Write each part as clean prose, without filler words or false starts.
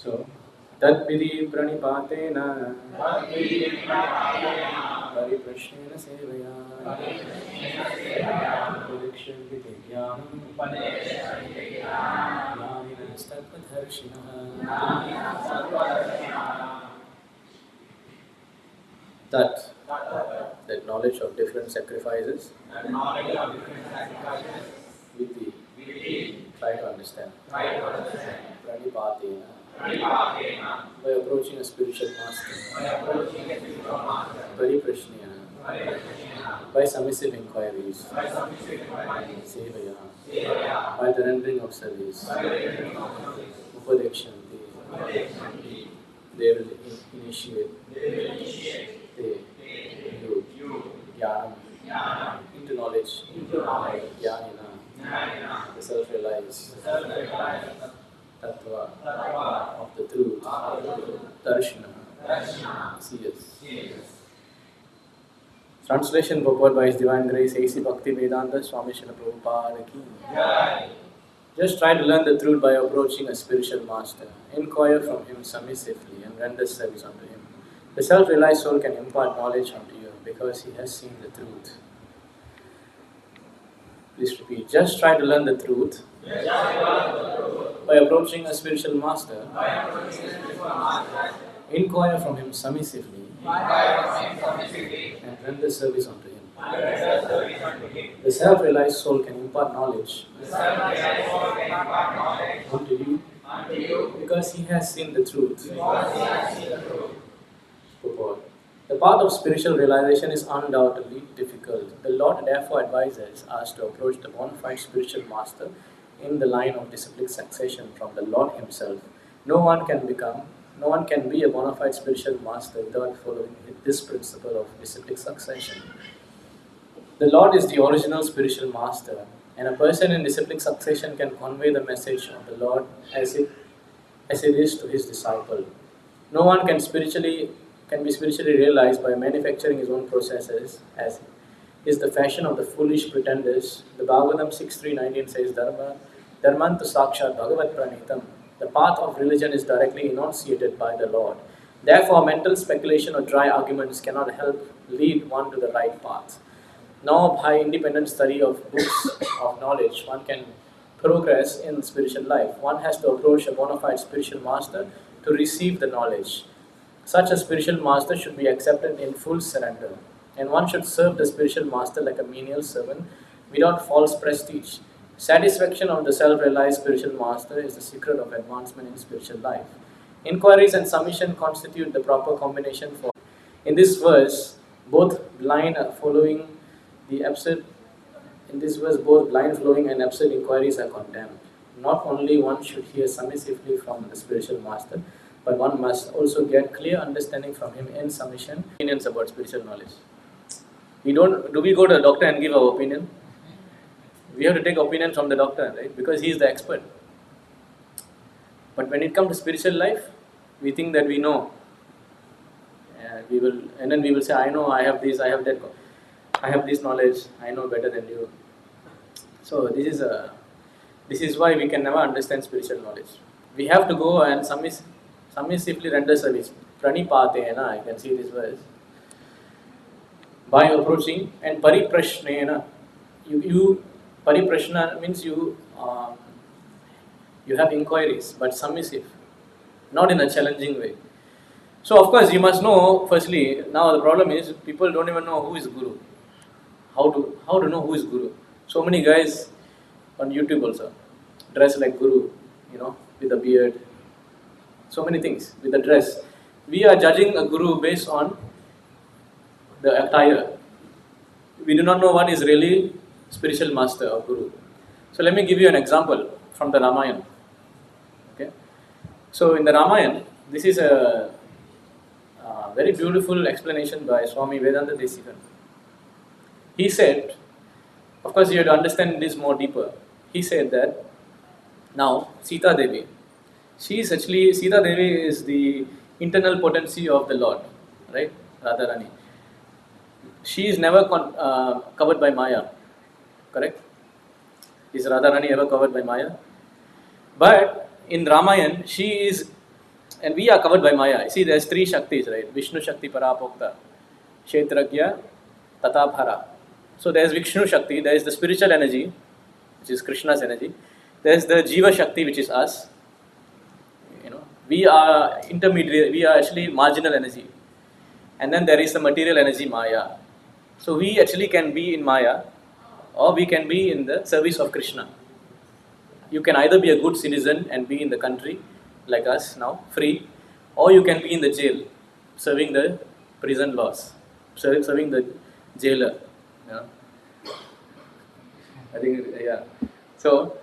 So, Tad Vidi Pranipatena Pariprashnena Sevaya Upadekshanti Jnanam Jnaninastatvatharshinaha. That knowledge of different sacrifices Viti, try to understand. Pranipatena, by approaching a spiritual master. Pariprashnena, by submissive inquiries. Sevaya, by the rendering of service. Upadekshanti, they will initiate. They you jnanam, into knowledge. Jnanina, the self-realized tattva of the truth. Darshana, seers. Translation purport by His Divine Grace A.C. Bhakti Vedanta Swami Srila Prabhupada ki. Just try to learn the truth by approaching a spiritual master. Inquire from him submissively and render service unto him. The self-realized soul can impart knowledge unto you because he has seen the truth. Please repeat. Just try to learn the truth by approaching a spiritual master. Inquire from him submissively and render service unto him. The self-realized soul can impart knowledge unto you because he has seen the truth. The path of spiritual realization is undoubtedly difficult. The Lord therefore advises us to approach the bona fide spiritual master in the line of disciplic succession from the Lord himself. No one can be a bona fide spiritual master without following this principle of disciplic succession. The Lord is the original spiritual master, and a person in disciplic succession can convey the message of the Lord as it is to his disciple. No one can be spiritually realized by manufacturing his own processes, as is the fashion of the foolish pretenders. The Bhagavatam 6.3.19 says, Dharmantu sakshat bhagavat pranitam. The path of religion is directly enunciated by the Lord. Therefore, mental speculation or dry arguments cannot help lead one to the right path. Nor by independent study of books of knowledge one can progress in spiritual life. One has to approach a bona fide spiritual master to receive the knowledge. Such a spiritual master should be accepted in full surrender, and one should serve the spiritual master like a menial servant without false prestige. Satisfaction of the self-realized spiritual master is the secret of advancement in spiritual life. Inquiries and submission constitute the proper combination for. In this verse, both blind flowing and absurd inquiries are condemned. Not only one should hear submissively from the spiritual master, but one must also get clear understanding from him in submission. Opinions about spiritual knowledge. Do we go to a doctor and give our opinion? We have to take opinion from the doctor, right? Because he is the expert. But when it comes to spiritual life, we think that we know. And then we will say, I know, I have this, I have that, I have this knowledge, I know better than you. So this is why we can never understand spiritual knowledge. We have to go and submissively render service. Pranipatena, you can see this verse. By approaching, and pariprashnena, pariprashna means you have inquiries, but submissive, not in a challenging way. So of course you must know, firstly, now the problem is people don't even know who is Guru. How to know who is Guru. So many guys on YouTube also dress like Guru, with a beard. So many things with the dress. We are judging a Guru based on the attire. We do not know what is really spiritual master or Guru. So let me give you an example from the Ramayana. Okay. So in the Ramayana, this is a very beautiful explanation by Swami Vedanta Desikan. He said, of course you have to understand this more deeper. He said that now Sita Devi is the internal potency of the Lord, right? Radharani. She is never covered by Maya, correct? Is Radharani ever covered by Maya? But in Ramayana, she is and we are covered by Maya. See, there's three Shaktis, right? Vishnu Shakti Parapokta, Kshetragya, Tatapara. So there's Vishnu Shakti, there is the spiritual energy, which is Krishna's energy. There's the Jiva Shakti, which is us. We are intermediate, we are actually marginal energy. And then there is the material energy, Maya. So we actually can be in Maya, or we can be in the service of Krishna. You can either be a good citizen and be in the country, like us now, free, or you can be in the jail, serving the prison laws, serving the jailer. I think, yeah. So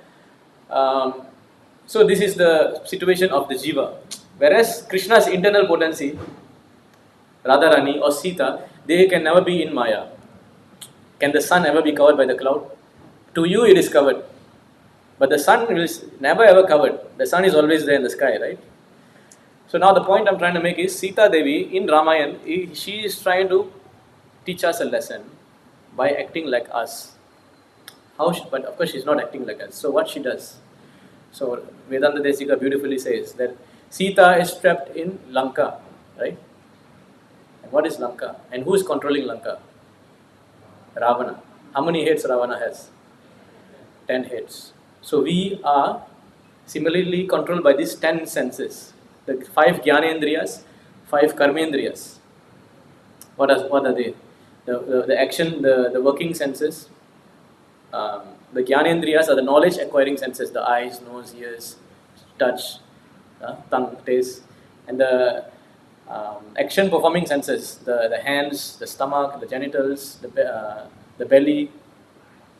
this is the situation of the Jiva. Whereas Krishna's internal potency, Radharani or Sita, they can never be in Maya. Can the sun ever be covered by the cloud? To you it is covered. But the sun is never ever covered. The sun is always there in the sky, right? So now the point I'm trying to make is Sita Devi in Ramayana, she is trying to teach us a lesson by acting like us. But of course she's not acting like us. So what she does? So Vedanta Desika beautifully says that Sita is trapped in Lanka, right? And what is Lanka? And who is controlling Lanka? Ravana. How many heads Ravana has? 10 heads. So we are similarly controlled by these 10 senses. The 5 Jnanendriyas, 5 Karmendriyas. What are they? The action, the working senses. The Jnanendriyas are the knowledge acquiring senses, the eyes, nose, ears, touch, tongue, taste. And the action performing senses, the hands, the stomach, the genitals, the belly,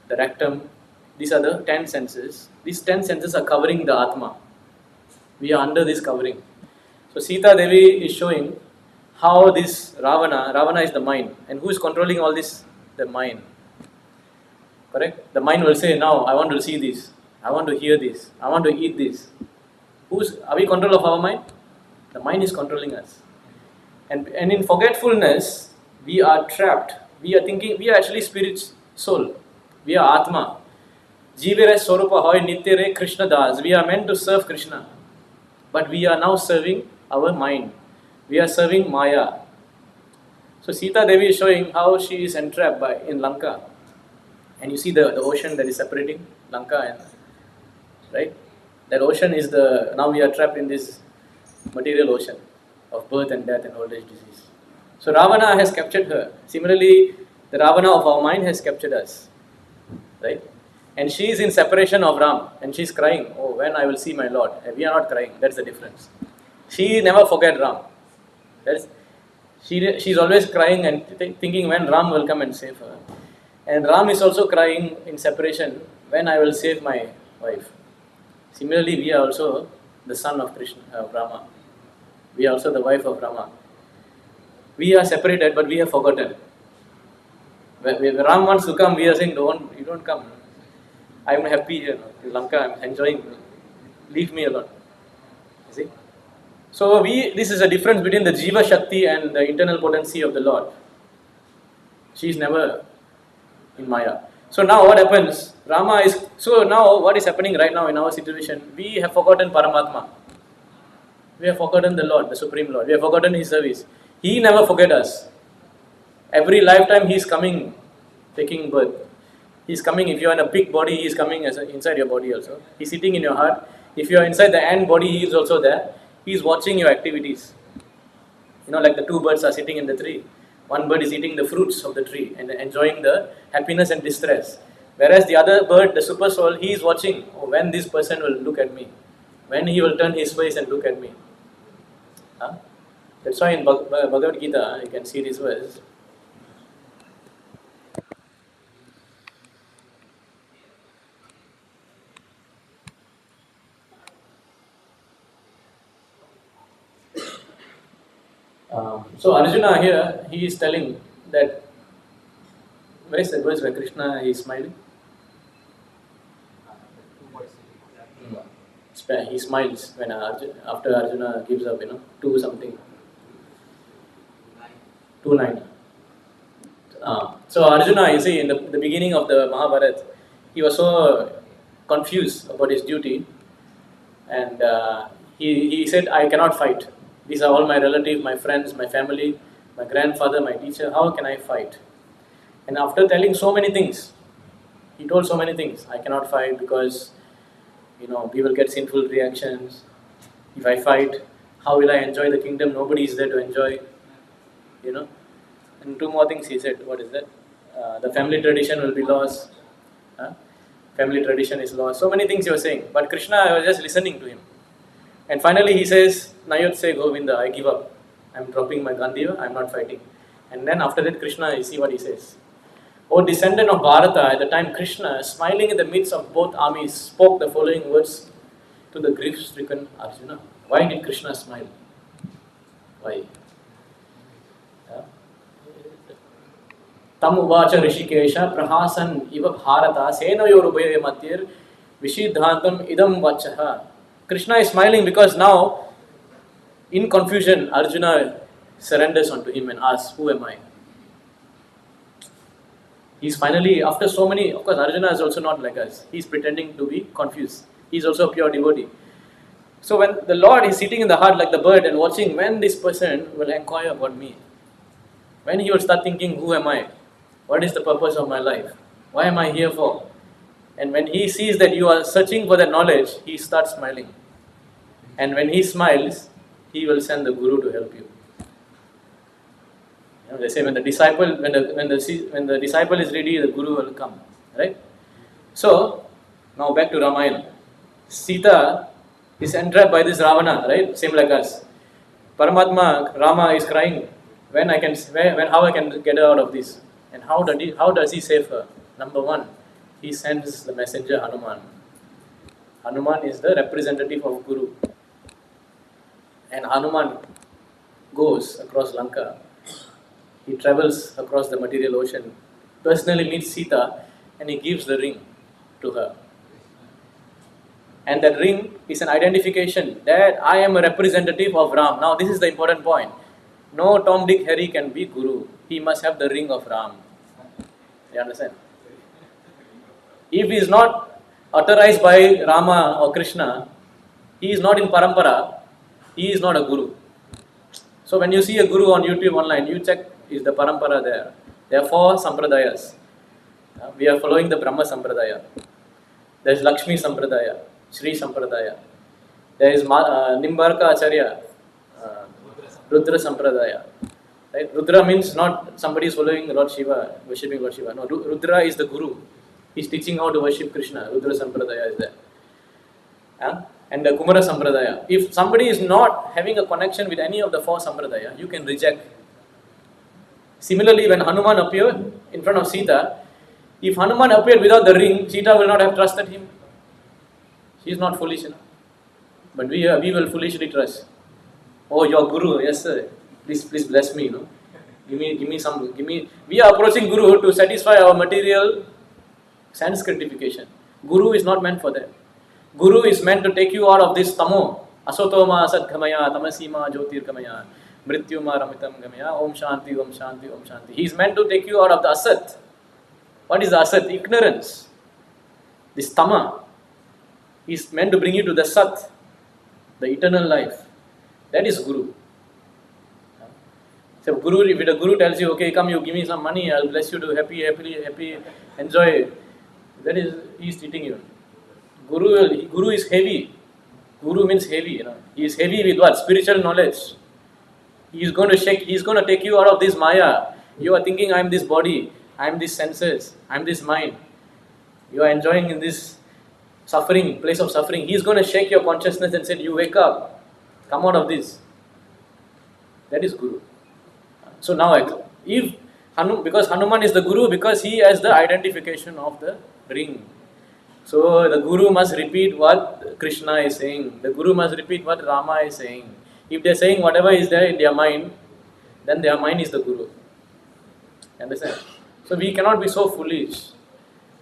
the rectum. These are the 10 senses. These 10 senses are covering the Atma. We are under this covering. So Sita Devi is showing how this Ravana is the mind. And who is controlling all this? The mind. Correct? The mind will say, now I want to see this. I want to hear this. I want to eat this. Are we control of our mind? The mind is controlling us. And in forgetfulness, we are trapped. We are thinking, we are actually spirit, soul. We are Atma. Jivere Swarupa Hoy Nityare Krishna Das. We are meant to serve Krishna. But we are now serving our mind. We are serving Maya. So Sita Devi is showing how she is entrapped in Lanka. And you see the ocean that is separating Lanka and, right? That ocean is now we are trapped in this material ocean of birth and death and old age disease. So Ravana has captured her. Similarly, the Ravana of our mind has captured us, right? And she is in separation of Ram and she is crying, oh, when I will see my Lord. And we are not crying, that's the difference. She never forget Ram. She is always crying and thinking when Ram will come and save her. And Ram is also crying in separation, when I will save my wife. Similarly, we are also the son of Krishna, Rama. We are also the wife of Rama. We are separated, but we have forgotten. When Ram wants to come, we are saying, you don't come. I am happy here in Lanka, I am enjoying. Leave me alone. You see? So this is a difference between the Jiva Shakti and the internal potency of the Lord. She is never in Maya. So now what happens? So now what is happening right now in our situation? We have forgotten Paramatma. We have forgotten the Lord, the Supreme Lord. We have forgotten His service. He never forget us. Every lifetime He is coming, taking birth. He is coming. If you are in a big body, He is coming inside your body also. He is sitting in your heart. If you are inside the ant body, He is also there. He is watching your activities. Like the 2 birds are sitting in the tree. One bird is eating the fruits of the tree and enjoying the happiness and distress. Whereas the other bird, the super soul, he is watching when this person will look at me. When he will turn his face and look at me. That's why in Bhagavad Gita, you can see this verse. So Arjuna here, he is telling that, where is the verse where Krishna is smiling? He smiles when after Arjuna gives up, 2 something. 2:9. So Arjuna, you see, in the beginning of the Mahabharata, he was so confused about his duty, and he said, I cannot fight. These are all my relatives, my friends, my family, my grandfather, my teacher. How can I fight? And after telling so many things, he told so many things. I cannot fight because, we will get sinful reactions. If I fight, how will I enjoy the kingdom? Nobody is there to enjoy, And two more things he said. What is that? The family tradition will be lost. Family tradition is lost. So many things he was saying. But Krishna, I was just listening to him. And finally he says, Nayotse Govinda, I give up. I'm dropping my Gandiva, I'm not fighting. And then after that Krishna, you see what he says. O descendant of Bharata, at the time Krishna, smiling in the midst of both armies, spoke the following words to the grief-stricken Arjuna. Why did Krishna smile? Why? Tam uvacha Rishikesha prahasan iva bharata senayorubhaya matyir vishidhantam idam vachaha. Krishna is smiling because now, in confusion, Arjuna surrenders unto him and asks, who am I? He's finally, after so many, of course Arjuna is also not like us. He's pretending to be confused. He's also a pure devotee. So when the Lord is sitting in the heart like the bird and watching when this person will inquire about me, when he will start thinking, who am I? What is the purpose of my life? Why am I here for? And when he sees that you are searching for that knowledge, he starts smiling. And when he smiles, he will send the Guru to help you. They say when the disciple is ready, the Guru will come. Right? So now back to Ramayana. Sita is entrapped by this Ravana, right? Same like us. Paramatma, Rama is crying. How I can get her out of this? And how does he save her? Number one, he sends the messenger Hanuman. Hanuman is the representative of Guru. And Hanuman goes across Lanka. He travels across the material ocean, personally meets Sita, and he gives the ring to her. And that ring is an identification that I am a representative of Ram. Now this is the important point. No Tom, Dick, Harry can be Guru. He must have the ring of Ram. You understand? If he is not authorized by Rama or Krishna, he is not in parampara, he is not a Guru. So when you see a Guru on YouTube online, you check, is the parampara there? There are 4 sampradayas. We are following the Brahma Sampradaya. There is Lakshmi Sampradaya, Sri Sampradaya. There is Nimbarka Acharya, Rudra Sampradaya. Right? Rudra means not somebody is following Lord Shiva, worshipping Lord Shiva. No, Rudra is the Guru. He is teaching how to worship Krishna. Rudra Sampradaya is there. And the Kumara Sampradaya. If somebody is not having a connection with any of the 4 Sampradaya, you can reject. Similarly, when Hanuman appeared in front of Sita, if Hanuman appeared without the ring, Sita will not have trusted him. She is not foolish enough. But we will foolishly trust. Oh, your Guru, yes sir. Please bless me, Give me. We are approaching Guru to satisfy our material sense gratification. Guru is not meant for that. Guru is meant to take you out of this tamo. Asotoma asatgamaya, tamasima jyotirgamaya, mrityuma ramitam gamaya, om shanti, om shanti, om shanti. He is meant to take you out of the asat. What is the asat? Ignorance. This tama is meant to bring you to the sat, the eternal life. That is Guru. So if the Guru tells you, okay, come, you give me some money, I'll bless you to happy, enjoy. That is, he is treating you. Guru is heavy. Guru means heavy, He is heavy with what? Spiritual knowledge. He is going to take you out of this maya. You are thinking, I am this body, I am these senses, I am this mind. You are enjoying in this suffering, place of suffering. He is going to shake your consciousness and say, you wake up, come out of this. That is Guru. So now, because Hanuman is the Guru, because he has the identification of the ring. So the Guru must repeat what Krishna is saying. The Guru must repeat what Rama is saying. If they are saying whatever is there in their mind, then their mind is the Guru. Understand? So we cannot be so foolish.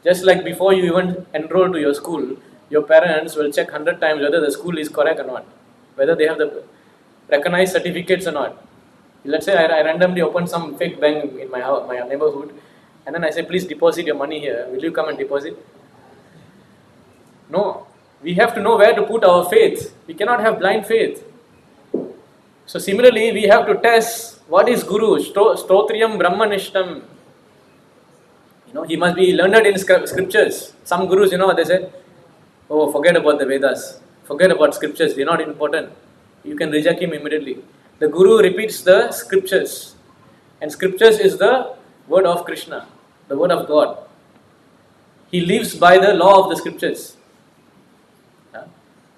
Just like before you even enroll to your school, your parents will check 100 times whether the school is correct or not. Whether they have the recognized certificates or not. Let's say I randomly open some fake bank in my house, my neighborhood, and then I say, please deposit your money here. Will you come and deposit? No. We have to know where to put our faith. We cannot have blind faith. So similarly, we have to test what is Guru, Stotriyam Brahmanishtam. He must be learned in scriptures. Some gurus, they say, oh, forget about the Vedas. Forget about scriptures. They're not important. You can reject him immediately. The Guru repeats the scriptures. And scriptures is the word of Krishna, the word of God. He lives by the law of the scriptures.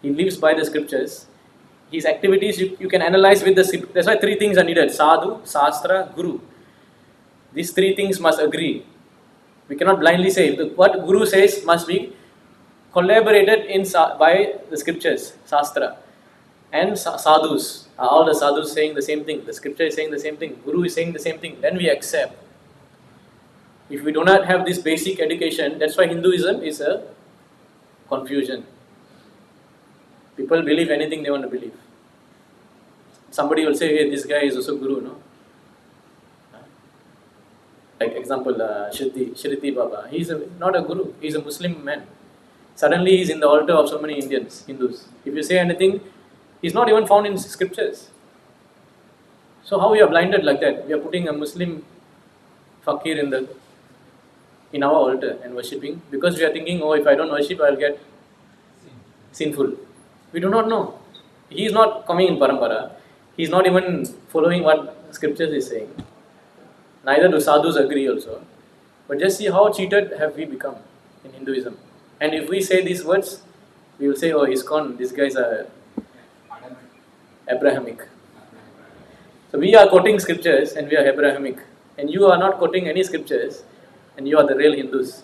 He lives by the scriptures. His activities you can analyze with the scriptures. That's why three things are needed: Sadhu, Shastra, Guru. These three things must agree. We cannot blindly say. What Guru says must be collaborated by the scriptures, Shastra. And sadhus, all the sadhus saying the same thing, the scripture is saying the same thing, Guru is saying the same thing, then we accept. If we do not have this basic education, that's why Hinduism is a confusion. People believe anything they want to believe. Somebody will say, hey, this guy is also Guru, no? Like example, Shriti Baba, he's not a Guru, he's a Muslim man. Suddenly he's in the altar of so many Hindus. If you say anything, he's not even found in scriptures. So how we are blinded like that? We are putting a Muslim fakir in our altar and worshipping because we are thinking, oh, if I don't worship, I'll get sinful. We do not know. He is not coming in parampara. He is not even following what scriptures is saying. Neither do sadhus agree also. But just see how cheated have we become in Hinduism. And if we say these words, we will say, oh, ISKCON, these guys are Abrahamic. So we are quoting scriptures and we are Abrahamic. And you are not quoting any scriptures and you are the real Hindus.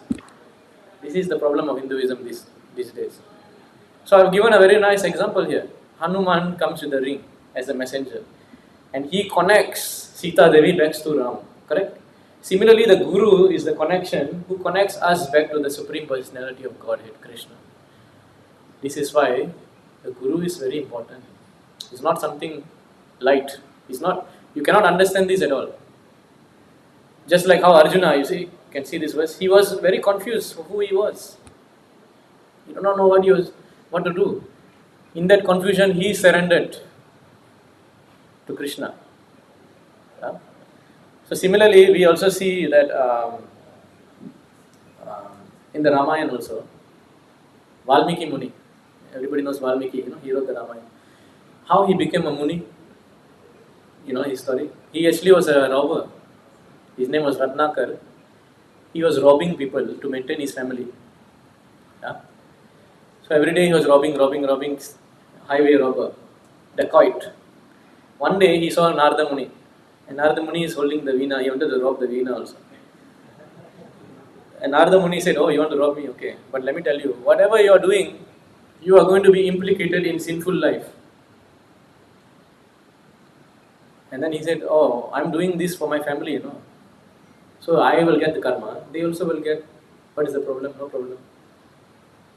This is the problem of Hinduism these days. So I have given a very nice example here. Hanuman comes with the ring as a messenger. And he connects Sita Devi back to Ram. Correct? Similarly, the Guru is the connection who connects us back to the Supreme Personality of Godhead, Krishna. This is why the Guru is very important. It's not something light. You cannot understand this at all. Just like how Arjuna, you can see this verse, he was very confused of who he was. He did not know what to do. In that confusion, he surrendered to Krishna. Yeah? So similarly, we also see that in the Ramayana also, Valmiki Muni, everybody knows Valmiki, he wrote the Ramayana. How he became a Muni, his story. He actually was a robber. His name was Ratnakar. He was robbing people to maintain his family. Yeah? So every day he was robbing, highway robber, dacoit. One day he saw Narada Muni. And Narada Muni is holding the veena. He wanted to rob the veena also. And Narada Muni said, oh, you want to rob me? Okay. But let me tell you, whatever you are doing, you are going to be implicated in sinful life. And then he said, oh, I'm doing this for my family, So I will get the karma. They also will get. What is the problem? No problem.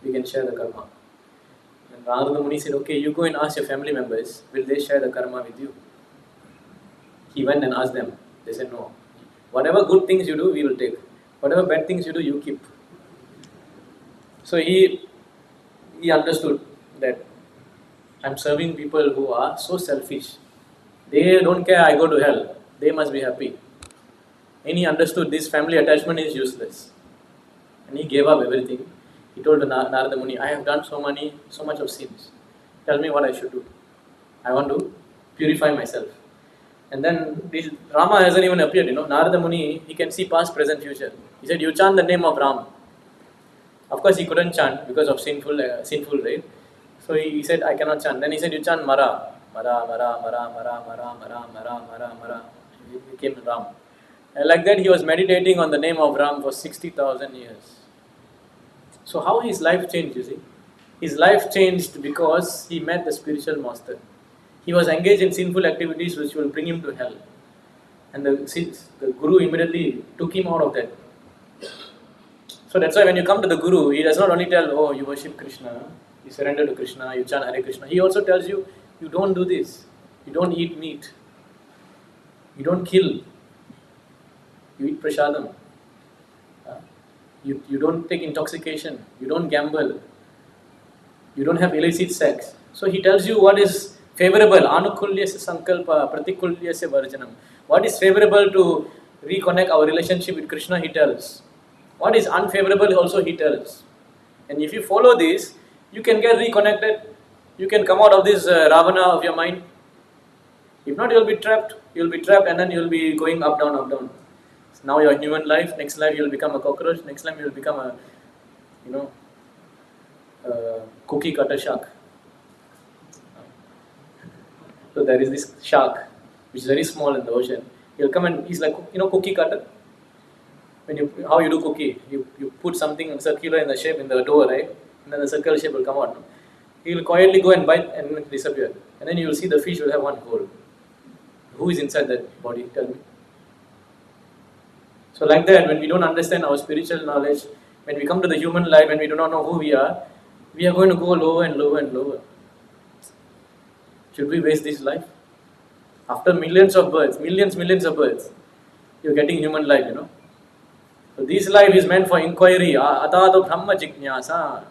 We can share the karma. And Narada Muni said, okay, you go and ask your family members, will they share the karma with you? He went and asked them. They said, no. Whatever good things you do, we will take. Whatever bad things you do, you keep. So he understood that I'm serving people who are so selfish. They don't care I go to hell. They must be happy. And he understood this family attachment is useless. And he gave up everything. He told Narada Muni, I have done so much of sins. Tell me what I should do. I want to purify myself. And then Rama hasn't even appeared, Narada Muni, he can see past, present, future. He said, you chant the name of Ram. Of course, he couldn't chant because of sinful, right? So he said, I cannot chant. Then he said, you chant Mara. Mara, Mara, Mara, Mara, Mara, Mara, Mara, Mara, Mara. He became Ram. And like that, he was meditating on the name of Ram for 60,000 years. So how his life changed, you see? His life changed because he met the spiritual master. He was engaged in sinful activities which will bring him to hell. And the Guru immediately took him out of that. So that's why when you come to the Guru, he does not only tell, oh, you worship Krishna, you surrender to Krishna, you chant Hare Krishna. He also tells you, you don't do this. You don't eat meat. You don't kill. You eat prasadam. You don't take intoxication. You don't gamble. You don't have illicit sex. So he tells you what is favorable. Anukulyasya sankalpa, pratikulyasya varjanam. What is favorable to reconnect our relationship with Krishna, he tells. What is unfavorable also he tells. And if you follow this, you can get reconnected. You can come out of this Ravana of your mind. If not, you'll be trapped. You'll be trapped and then you'll be going up, down, up, down. So now you're human life. Next life you'll become a cockroach. Next life you'll become a, cookie cutter shark. So there is this shark, which is very small in the ocean. He'll come and he's like, cookie cutter. How you do cookie? You put something circular in the shape in the dough, right? And then the circle shape will come out. No? He will quietly go and bite and disappear. And then you will see the fish will have one hole. Who is inside that body? Tell me. So like that, when we don't understand our spiritual knowledge, when we come to the human life, when we do not know who we are going to go lower and lower and lower. Should we waste this life? After millions of births, millions of births, you're getting human life, So this life is meant for inquiry. Atato Brahma Jignyasa.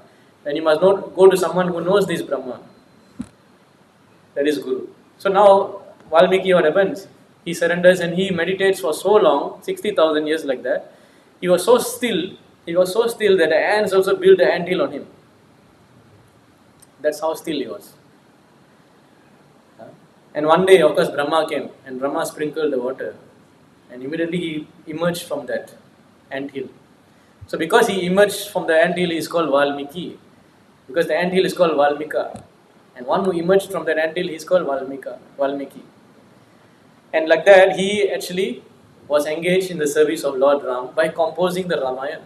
And you must not go to someone who knows this Brahma. That is Guru. So now, Valmiki, what happens? He surrenders and he meditates for so long, 60,000 years like that. He was so still that the ants also built an anthill on him. That's how still he was. And one day, of course, Brahma came and Brahma sprinkled the water. And immediately he emerged from that anthill. So because he emerged from the anthill, he is called Valmiki. Because the anthill is called Valmika. And one who emerged from that anthill, he is called Valmiki. And like that, he actually was engaged in the service of Lord Ram by composing the Ramayana.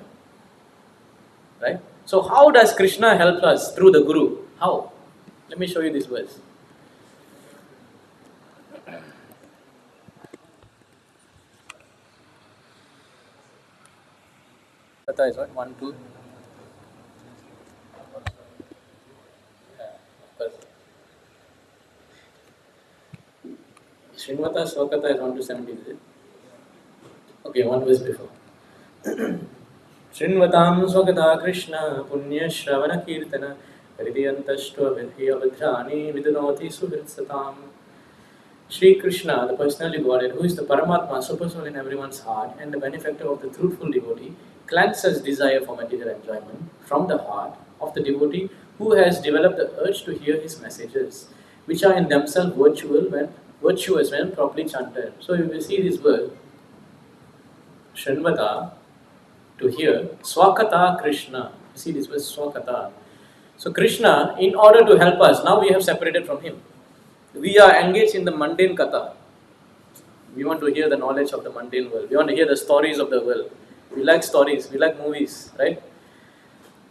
Right? So how does Krishna help us through the Guru? How? Let me show you this verse. Katha is what? 1, 2. Srinivata Swakatha is 1 to 17, is it? Okay, one verse before. Srinvatam Swakatha Krishna Punya Shravana Kirtana Hridiyantashva Vidhyavadhrani Vidunoti Suhritsatam. Sri Krishna, the personality Godhead, who is the Paramatma, super soul in everyone's heart and the benefactor of the truthful devotee, cleanses desire for material enjoyment from the heart of the devotee who has developed the urge to hear his messages, which are in themselves virtuous when properly chanted. So you will see this word, Srinvata, to hear, Swakata Krishna. You see this word Swakata. So Krishna, in order to help us, now we have separated from him. We are engaged in the mundane katha. We want to hear the knowledge of the mundane world. We want to hear the stories of the world. We like stories, we like movies, right?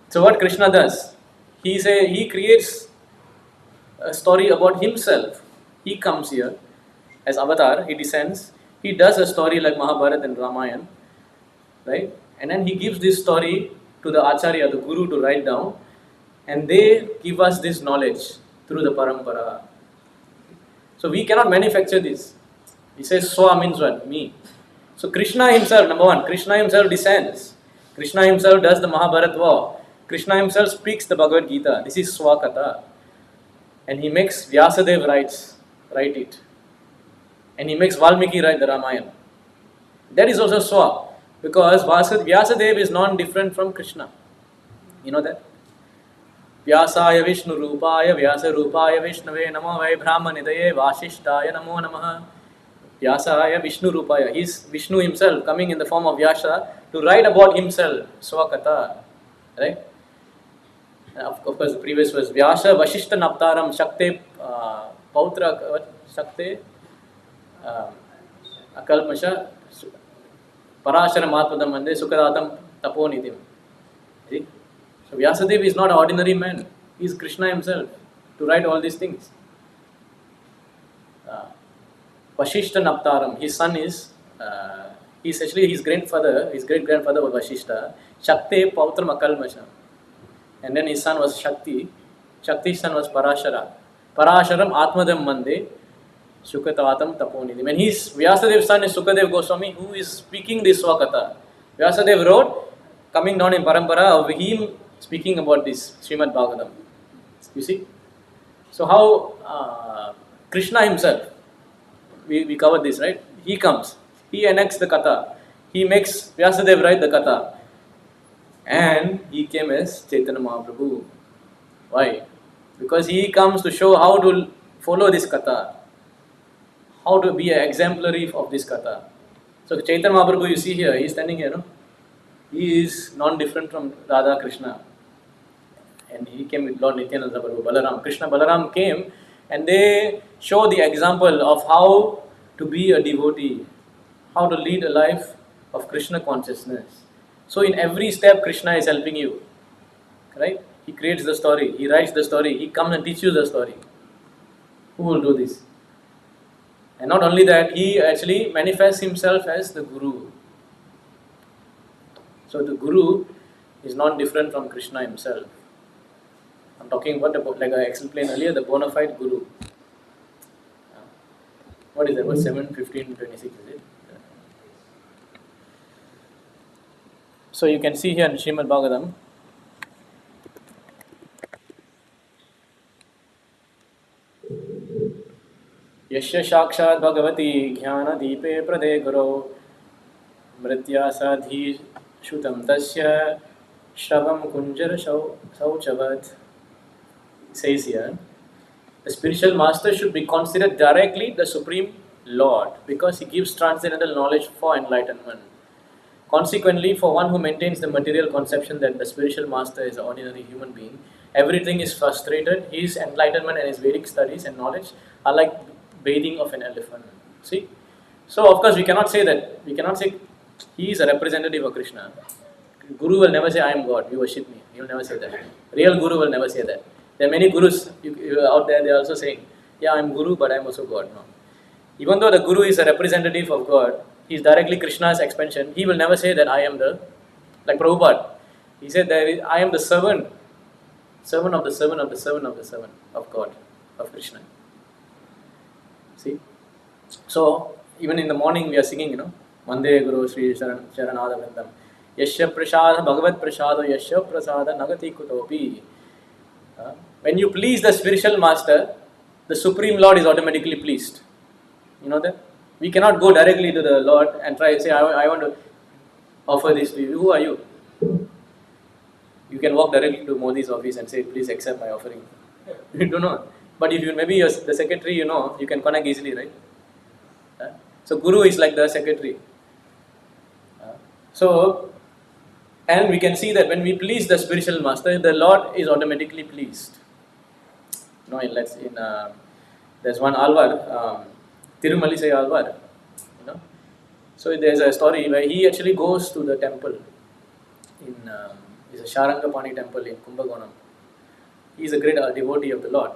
So what Krishna does, he creates a story about himself. He comes here as avatar, he descends, he does a story like Mahabharata and Ramayana, right? And then he gives this story to the Acharya, the Guru, to write down, and they give us this knowledge through the parampara. So we cannot manufacture this. He says Swa means what? Me. So Krishna himself, number one, Krishna himself descends. Krishna himself does the Mahabharata war. Krishna himself speaks the Bhagavad Gita. This is Swakata. And he makes Vyasadeva write it. And he makes Valmiki write the Ramayana. That is also Swa. Because Vyasadeva is non-different from Krishna. You know that? Vyasaya Vishnu Rupaya Vyasa Rupaya Vishnave Namo Vai Brahmanidaye Vashishtaya Namo Namaha. Vyasaya Vishnu Rupaya. He is Vishnu himself coming in the form of Vyasa to write about himself. Swakata. Right? Of course, the previous was Vyasa Vashishta Naptaram Shakte Pautra Shakte Akalmasha Parashara Matpadam Mande Sukadatam Taponitim. See? So Vyasadeva is not an ordinary man. He is Krishna himself to write all these things. Vashishta Naptaram, his son is, he's actually his grandfather, his great-grandfather was Vashishta. Shakte Pautram Akalmasha. And then his son was Shakti. Shakti's son was Parashara. Parasharam Atmadam Mande Sukatatam Taponidim. And Vyasadeva's son is Sukadev Goswami, who is speaking this Swakata. Vyasadeva wrote, coming down in Parampara, of him speaking about this Srimad Bhagavatam. You see? So how Krishna himself, we covered this, right? He comes, he enacts the katha, he makes Vyasadeva write the katha, and he came as Chaitanya Mahaprabhu. Why? Because he comes to show how to follow this katha, how to be an exemplary of this katha. So Chaitanya Mahaprabhu, you see here, he is standing here, no? He is non-different from Radha Krishna. And he came with Lord Nityananda Prabhu, Balaram. Krishna Balaram came and they show the example of how to be a devotee, how to lead a life of Krishna consciousness. So in every step, Krishna is helping you. Right? He creates the story, he writes the story, he comes and teaches you the story. Who will do this? And not only that, he actually manifests himself as the Guru. So the Guru is not different from Krishna himself. I'm talking about, like I explained earlier, the bona fide Guru. What is that? What 7, 15, 26 is it? So you can see here in Srimad Bhagavatam, Yasya Shakshat Bhagavati Jnana Deepe Prade Guru Mritya Sadhi Shutam Tasya Shravam Kunjar Sauchavat. Says here, the spiritual master should be considered directly the Supreme Lord because he gives transcendental knowledge for enlightenment. Consequently, for one who maintains the material conception that the spiritual master is an ordinary human being, everything is frustrated. His enlightenment and his Vedic studies and knowledge are like bathing of an elephant. See? So, of course, we cannot say he is a representative of Krishna. Guru will never say, I am God, you worship me. He will never say that. Real Guru will never say that. There are many Gurus out there, they are also saying, yeah, I am Guru, but I am also God. No. Even though the Guru is a representative of God, he is directly Krishna's expansion, he will never say that I am like Prabhupada. He said that I am the servant of the servant of the servant of the servant of God, of Krishna. See? So, even in the morning we are singing, Vande Guru Sri Sharanada Vrindam. Yasya Prasada Bhagavad Prasada Yasya Prasada Nagati Kutopi. When you please the spiritual master, the Supreme Lord is automatically pleased. You know that? We cannot go directly to the Lord and try to say, I want to offer this to you. Who are you? You can walk directly to Modi's office and say, please accept my offering. You don't know. But if you maybe you're the secretary, you can connect easily, right? So Guru is like the secretary. And we can see that when we please the spiritual master, the Lord is automatically pleased. There's one Alvar, Tirumalisai Alvar. So there's a story where he actually goes to the temple it's a Sharangapani temple in Kumbakonam. He's a great devotee of the Lord,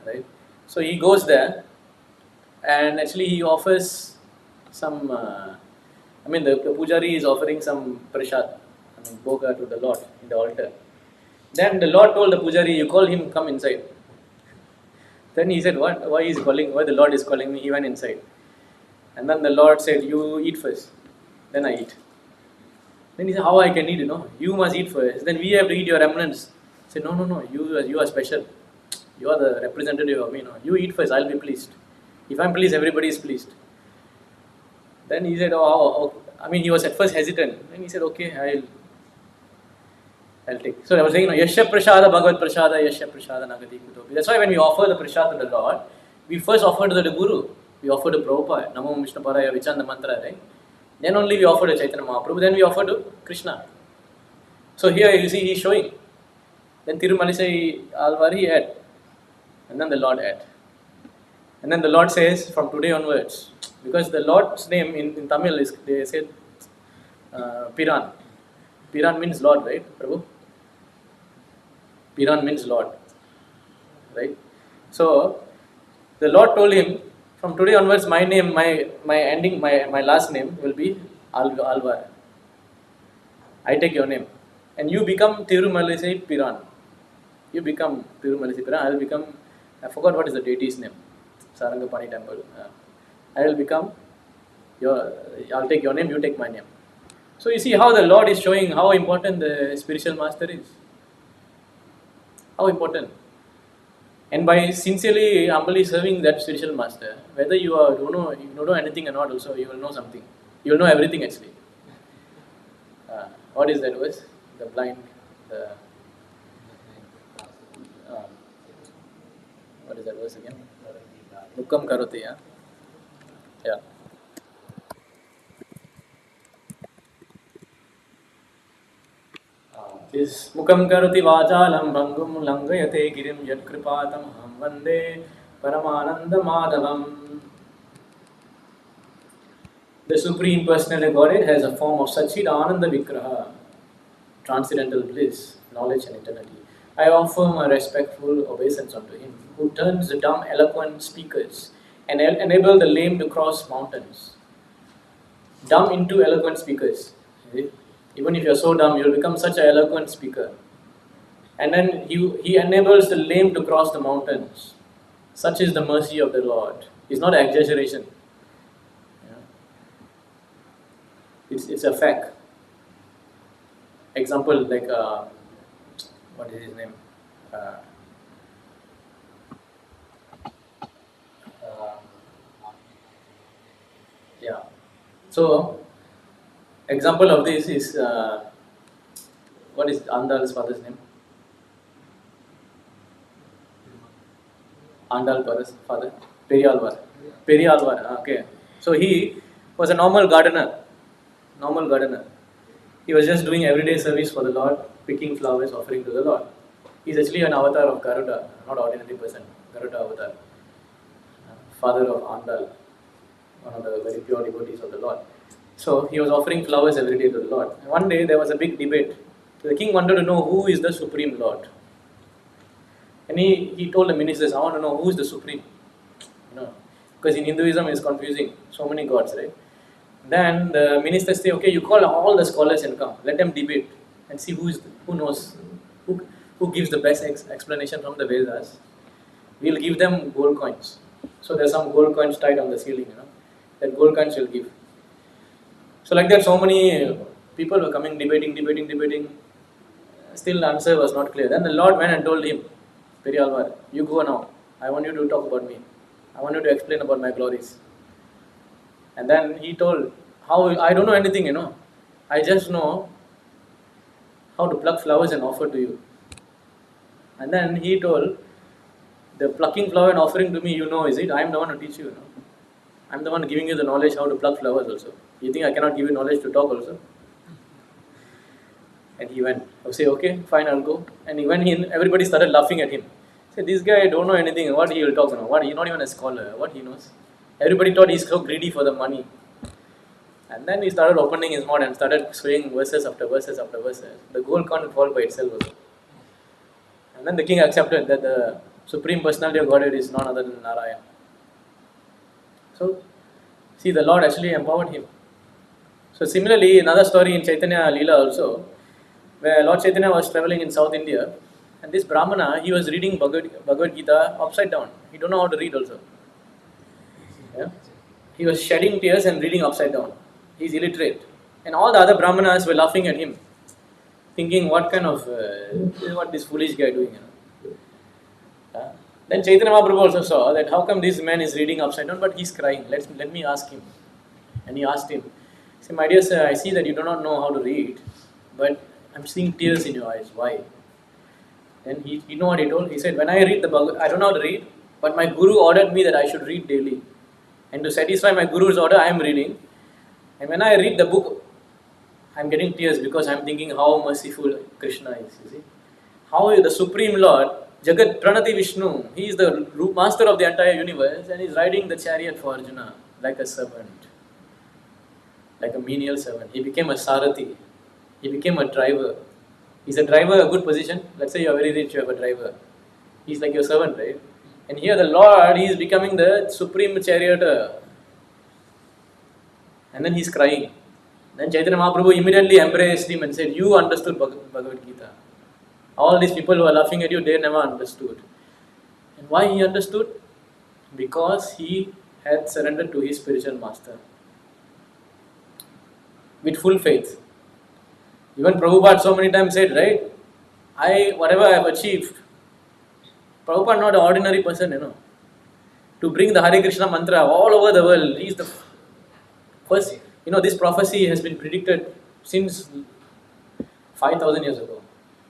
right? So he goes there, and actually he offers some. The pujari is offering some prasad, bhoga to the Lord in the altar. Then the Lord told the pujari, "You call him, come inside." Then he said, "What? Why the Lord is calling me?" He went inside, and then the Lord said, "You eat first, then I eat." Then he said, "How I can eat? You must eat first. Then we have to eat your remnants." He said, "No. You are special. You are the representative of me. No, you eat first. I'll be pleased. If I'm pleased, everybody is pleased." Then he said, he was at first hesitant. Then he said, "Okay, I'll take." So I was saying, Yasya Prasada Bhagavad Prasada Yasya Prasada Nagati Kutopi. That's why when we offer the prasad to the Lord, we first offer to the Guru. We offer to Prabhupada, Namo Vishnu Paraya Vichanda Mantra, right? Then only we offer to Chaitanya Mahaprabhu. Then we offer to Krishna. So here you see he's showing. Then Tirumalisai Alvar he had. And then the Lord had. And then the Lord says, from today onwards, because the Lord's name in Tamil is, they said, Piran. Piran means Lord, right, Prabhu? Piran means Lord, right? So, the Lord told him, from today onwards, my name, my last name will be Alvar. I take your name. And you become Tirumalisai Piran. You become Tirumalisai Piran. I forgot what is the deity's name. Sarangapani temple. I'll take your name, you take my name. So you see how the Lord is showing how important the spiritual master is. How important. And by sincerely, humbly serving that spiritual master, whether you don't know anything or not, also you will know something. You will know everything actually. What is that verse? The blind, the uh, what is that verse again? Mukam karoti, yeah. Yeah. This Mukam karoti vachalam bhangum langayate girim yat kripatam ham vande paramananda madhavam. The Supreme Personality Godhead has a form of Satchid Ananda Vigraha, transcendental bliss, knowledge and eternity. I offer my respectful obeisance unto him, who turns the dumb eloquent speakers and enable the lame to cross mountains. Dumb into eloquent speakers. Even if you're so dumb, you'll become such an eloquent speaker. And then he enables the lame to cross the mountains. Such is the mercy of the Lord. It's not exaggeration. It's a fact. Example like what is his name? Uh, yeah. So example of this is what is Andal's father's name? Andal father, Periyalvar. Periyalvar. Okay. So he was a normal gardener. He was just doing everyday service for the Lord, picking flowers, offering to the Lord. He's actually an avatar of Garuda, not ordinary person. Garuda avatar, father of Andal, one of the very pure devotees of the Lord. So he was offering flowers every day to the Lord. And one day there was a big debate. The king wanted to know who is the Supreme Lord. And he told the ministers, I want to know who is the Supreme. Because in Hinduism it's confusing. So many gods, right? Then the ministers say, okay, you call all the scholars and come. Let them debate and see who knows, who gives the best explanation from the Vedas. We'll give them gold coins. So there's some gold coins tied on the ceiling, that gold coins will give. So like that, so many people were coming, debating. Still the answer was not clear. Then the Lord went and told him, Periyalvar, you go now. I want you to talk about me. I want you to explain about my glories. And then he told, how I don't know anything, I just know how to pluck flowers and offer to you. And then he told, the plucking flower and offering to me, is it? I am the one to teach you, I am the one giving you the knowledge how to pluck flowers also. You think I cannot give you knowledge to talk also? And he went. I say, okay, fine, I'll go. And he went in, everybody started laughing at him. Said, this guy don't know anything. What he will talk now? What? He's not even a scholar. What he knows? Everybody thought he's so greedy for the money. And then he started opening his mouth and started swaying verses after verses after verses. The gold can't fall by itself also. And then the king accepted that the Supreme Personality of Godhead is none other than Narayana. So, see, the Lord actually empowered him. So similarly, another story in Chaitanya Leela also, where Lord Chaitanya was traveling in South India, and this Brahmana, he was reading Bhagavad Gita upside down. He don't know how to read also. Yeah? He was shedding tears and reading upside down. He's illiterate. And all the other Brahmanas were laughing at him, thinking, what kind of, what this foolish guy doing? Yeah? Then Chaitanya Mahaprabhu also saw that how come this man is reading upside down, but he's crying. Let me ask him. And he asked him, say, my dear sir, I see that you do not know how to read, but I'm seeing tears in your eyes. Why? Then you know what he told? He said, when I read the Bhagavad, I don't know how to read, but my Guru ordered me that I should read daily. And to satisfy my Guru's order, I am reading. And when I read the book, I am getting tears because I am thinking how merciful Krishna is. You see? How the Supreme Lord, Jagat Pranati Vishnu, he is the master of the entire universe and is riding the chariot for Arjuna like a servant, like a menial servant. He became a Sarathi. He became a driver. Is a driver a good position? Let's say you are very rich, you have a driver. He's like your servant, right? And here the Lord, he is becoming the supreme charioteer. And then he's crying. Then Chaitanya Mahaprabhu immediately embraced him and said, you understood Bhagavad Gita. All these people who are laughing at you, they never understood. And why he understood? Because he had surrendered to his spiritual master. With full faith. Even Prabhupada so many times said, right, whatever I have achieved, Prabhupada not an ordinary person, To bring the Hare Krishna mantra all over the world. He is the first, this prophecy has been predicted since 5,000 years ago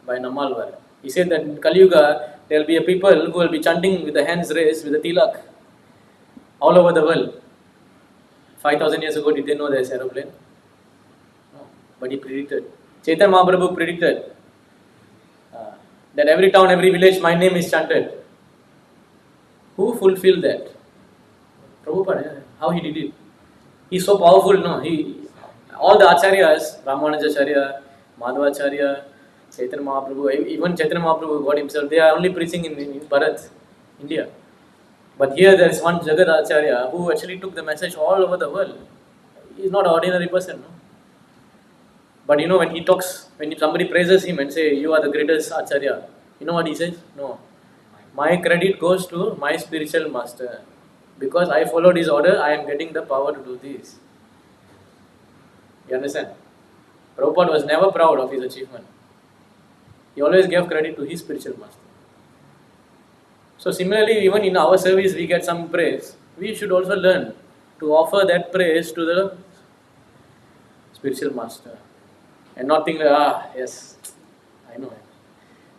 by Namalvar. He said that in Kali Yuga, there will be a people who will be chanting with the hands raised with the tilak all over the world. 5,000 years ago, did they know there is aeroplane? No. But he predicted. Chaitanya Mahaprabhu predicted that every town, every village, my name is chanted. Who fulfilled that? Prabhupada. How he did it? He's so powerful, no? All the acharyas, Ramanujacharya, Madhvacharya, Chaitanya Mahaprabhu, even Chaitanya Mahaprabhu, God himself, they are only preaching in Bharat, India. But here there is one Jagat Acharya who actually took the message all over the world. He is not an ordinary person, no? But when he talks, when somebody praises him and say, you are the greatest Acharya, you know what he says? No. My credit goes to my spiritual master. Because I followed his order, I am getting the power to do this. You understand? Prabhupada was never proud of his achievement. He always gave credit to his spiritual master. So similarly, even in our service, we get some praise. We should also learn to offer that praise to the spiritual master. And not think that, yes, I know.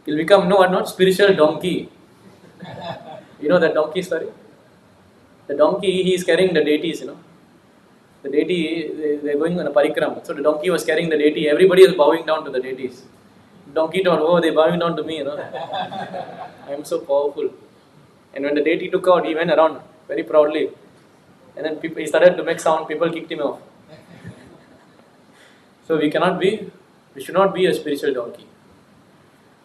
He'll become, not spiritual donkey. You know that donkey story? The donkey, he is carrying the deities, The deity, they are going on a parikram. So the donkey was carrying the deity. Everybody is bowing down to the deities. Donkey thought, they are bowing down to me, I am so powerful. And when the deity took out, he went around very proudly. And then he started to make sound, people kicked him off. So we should not be a spiritual donkey.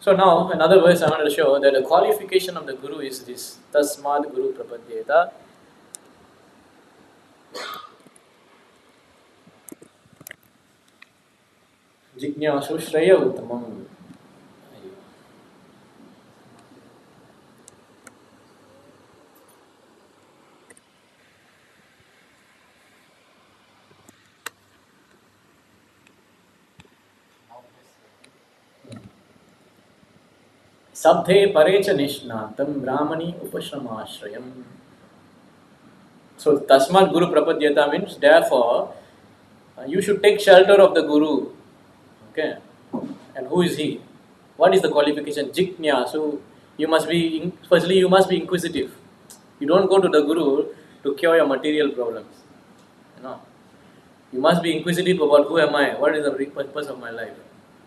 So now, another verse I wanted to show that the qualification of the Guru is this. Tasmad Guru Prapadyeta. Jignyāsu Shreya Uttamam. Sabdhe parecha nishnatam brahmani upashramashrayam. So Tasmat Guru Prapadyeta means therefore you should take shelter of the Guru. Okay. And who is he? What is the qualification? Jignya. So you must be inquisitive. You don't go to the Guru to cure your material problems. You must be inquisitive about who am I? What is the purpose of my life?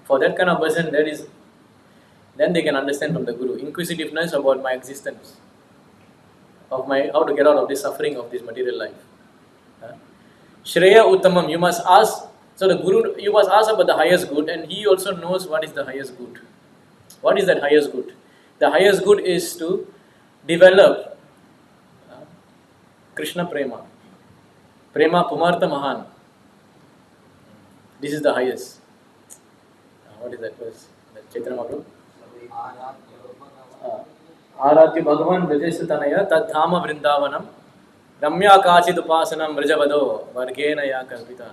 For that kind of person, then they can understand from the Guru. Inquisitiveness about my existence. Of how to get out of this suffering of this material life. Shreya Uttamam, you must ask. So the Guru, you must ask about the highest good, and he also knows what is the highest good. What is that highest good? The highest good is to develop Krishna Prema. Prema Pumartha Mahan. This is the highest. What is that verse? Chaitanya Mahaprabhu? Aratya Bhagavan Brajesu Tanaya Tad Dhama Vrindavanam Ramya Kachid Upasanam Vrajavado Vargena Ya Kalpita.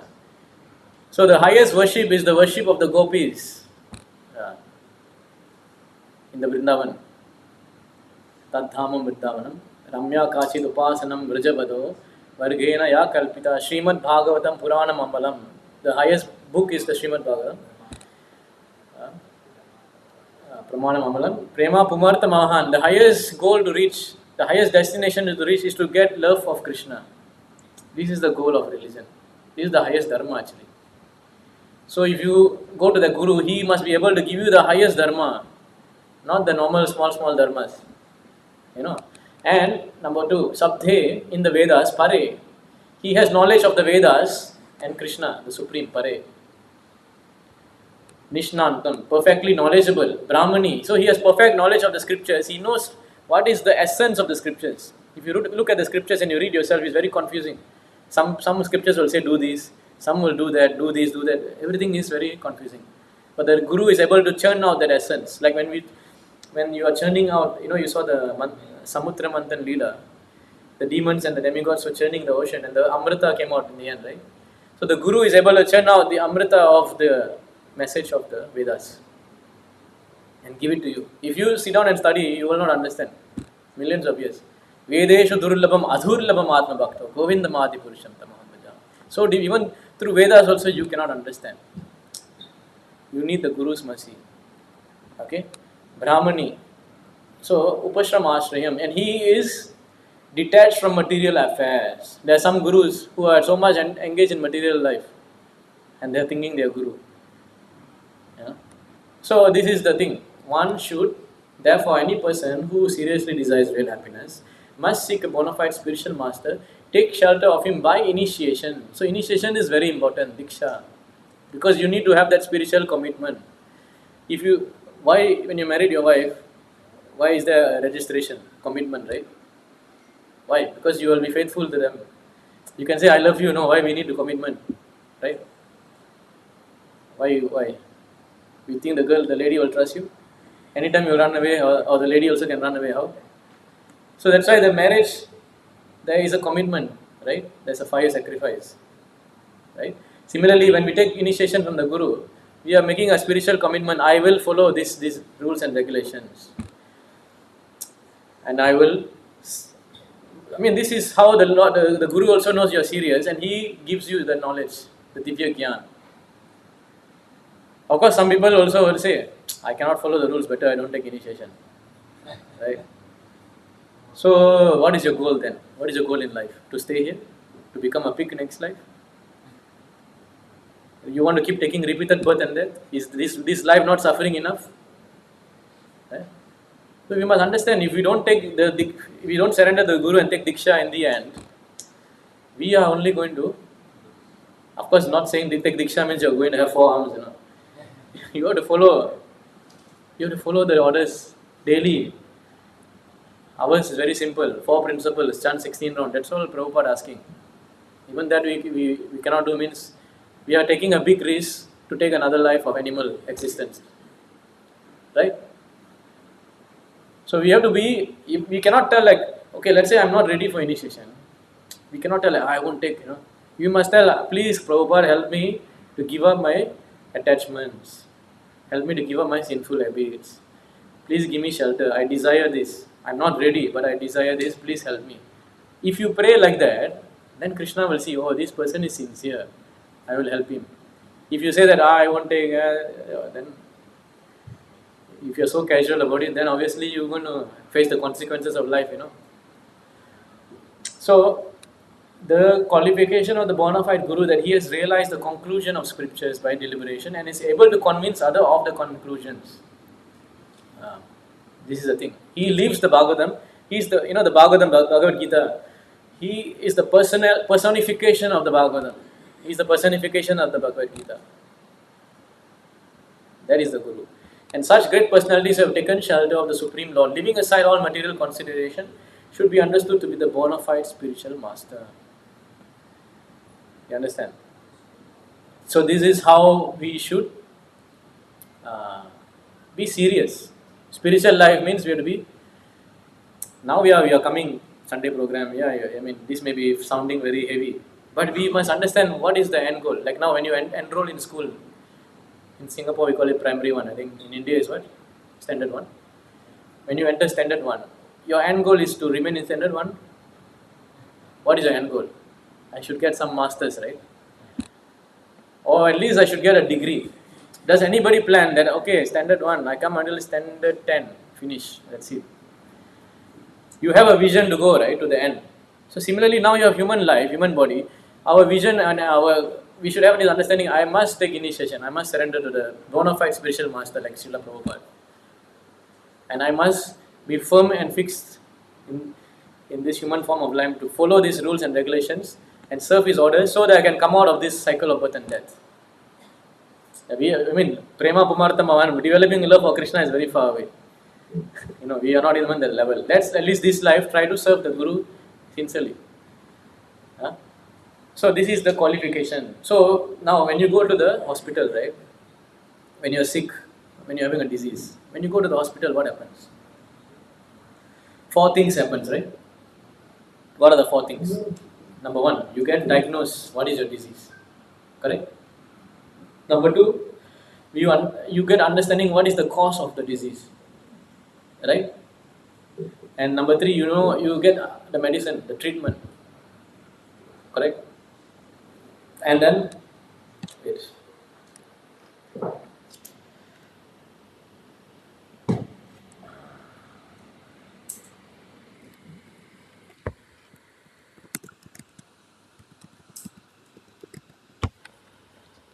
So the highest worship is the worship of the gopis in the Vrindavan. Tad Dhama Vrindavanam Ramya Kachid Upasanam Vrajavado Vargena Ya Kalpita. Srimad Bhagavatam Puranam Ambalam. The highest book is the Srimad Bhagavatam. Pramanam Amalam. Prema Pumartha Mahan. The highest goal to reach, the highest destination to reach is to get love of Krishna. This is the goal of religion. This is the highest dharma actually. So if you go to the Guru, he must be able to give you the highest dharma, not the normal small dharmas. And number two, Sabdhe in the Vedas, Pare. He has knowledge of the Vedas and Krishna, the Supreme, Pare. Nishnantam, perfectly knowledgeable, Brahmani. So he has perfect knowledge of the scriptures. He knows what is the essence of the scriptures. If you look at the scriptures and you read yourself, it's very confusing. Some scriptures will say do this, some will do that, do this, do that. Everything is very confusing. But the Guru is able to churn out that essence. Like when you are churning out, you saw the Samutra Manthan Leela. The demons and the demigods were churning the ocean and the Amrita came out in the end, right? So the Guru is able to churn out the Amrita of the message of the Vedas. and give it to you. If you sit down and study, you will not understand. Millions of years. Vedeshu durlabham adhurlabham atma bhakto govindamadi purusham tamaham bhajam. So even through Vedas also you cannot understand. You need the Guru's mercy. Okay? Brahmani. So Upashram Ashrayam, and he is detached from material affairs. There are some gurus who are so much engaged in material life and they are thinking they are guru. Yeah? So this is the thing. One should, therefore, any person who seriously desires real happiness must seek a bona fide spiritual master, take shelter of him by initiation. So initiation is very important, Diksha, because you need to have that spiritual commitment. If you, why when you married your wife, why is there a registration, commitment, right? Why? Because you will be faithful to them. You can say, I love you, no, why we need a commitment, right? Why? Why? You think the lady will trust you? Anytime you run away, or the lady also can run away, how? So that's why the marriage, there is a commitment, right? There's a fire sacrifice, right? Similarly, when we take initiation from the Guru, we are making a spiritual commitment. I will follow these rules and regulations. And I will, this is how the Guru also knows you are serious, and he gives you the knowledge, the Divya Gyan. Of course, some people also will say, I cannot follow the rules, better I don't take initiation. Right? So, what is your goal then? What is your goal in life? To stay here? To become a pig next life? You want to keep taking repeated birth and death? Is this life not suffering enough? Right? So we must understand, if we don't if we don't surrender the Guru and take Diksha in the end, we are only going to, of course not saying take Diksha means you are going to have 4 arms, You have to follow the orders daily. Ours is very simple, 4 principles, chant 16 rounds, that's all Prabhupada asking. Even that we cannot do, means we are taking a big risk to take another life of animal existence. Right? So we have to be, we cannot tell like, okay, let's say I'm not ready for initiation. We cannot tell, I won't take, You must tell, please Prabhupada, help me to give up my attachments. Help me to give up my sinful habits. Please give me shelter. I desire this. I'm not ready, but I desire this. Please help me. If you pray like that, then Krishna will see, oh, this person is sincere. I will help him. If you say that, I won't take, then if you're so casual about it, then obviously you're going to face the consequences of life, So, the qualification of the bona fide Guru, that he has realized the conclusion of scriptures by deliberation and is able to convince other of the conclusions. This is the thing. He leaves the Bhagavatam. He's the Bhagavatam, Bhagavad Gita. He is the personification of the Bhagavatam. He is the personification of the Bhagavad Gita. That is the Guru. And such great personalities have taken shelter of the Supreme Lord, leaving aside all material consideration, should be understood to be the bona fide spiritual master. You understand? So this is how we should be serious. Spiritual life means we have to be. Now we are coming Sunday program. This may be sounding very heavy, but we must understand what is the end goal. Like now, when you enroll in school, in Singapore we call it primary 1. I think in India is what? Standard 1. When you enter standard 1, your end goal is to remain in standard 1. What is your end goal? I should get some masters, right? Or at least I should get a degree. Does anybody plan that, okay, standard 1, I come until standard 10, finish, that's it. You have a vision to go, right, to the end. So similarly, now you have human life, human body, our vision and we should have this understanding, I must take initiation, I must surrender to the bona fide spiritual master like Srila Prabhupada. And I must be firm and fixed in this human form of life to follow these rules and regulations and serve his orders so that I can come out of this cycle of birth and death. Prema Pumartha, developing love for Krishna is very far away. We are not even that level. Let's at least this life try to serve the Guru sincerely. So this is the qualification. So now when you go to the hospital, right? When you're sick, when you're having a disease, when you go to the hospital, what happens? 4 things happens, right? What are the 4 things? Number 1, you get diagnosed what is your disease. Correct? Number 2, you get understanding what is the cause of the disease, right? And number three, you get the medicine, the treatment, correct? And then, yes.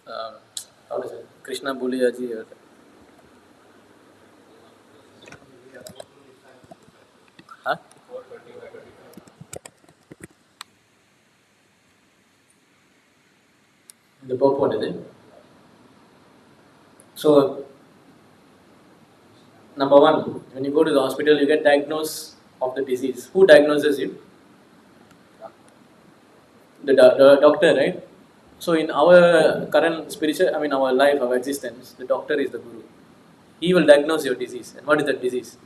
Um, how does it? Krishna Buliyaji. Huh? The Pope, what is it? So, number one, when you go to the hospital, you get diagnosed of the disease. Who diagnoses you? The doctor, right? So, in our current spiritual, our life, our existence, the doctor is the Guru. He will diagnose your disease. And what is that disease?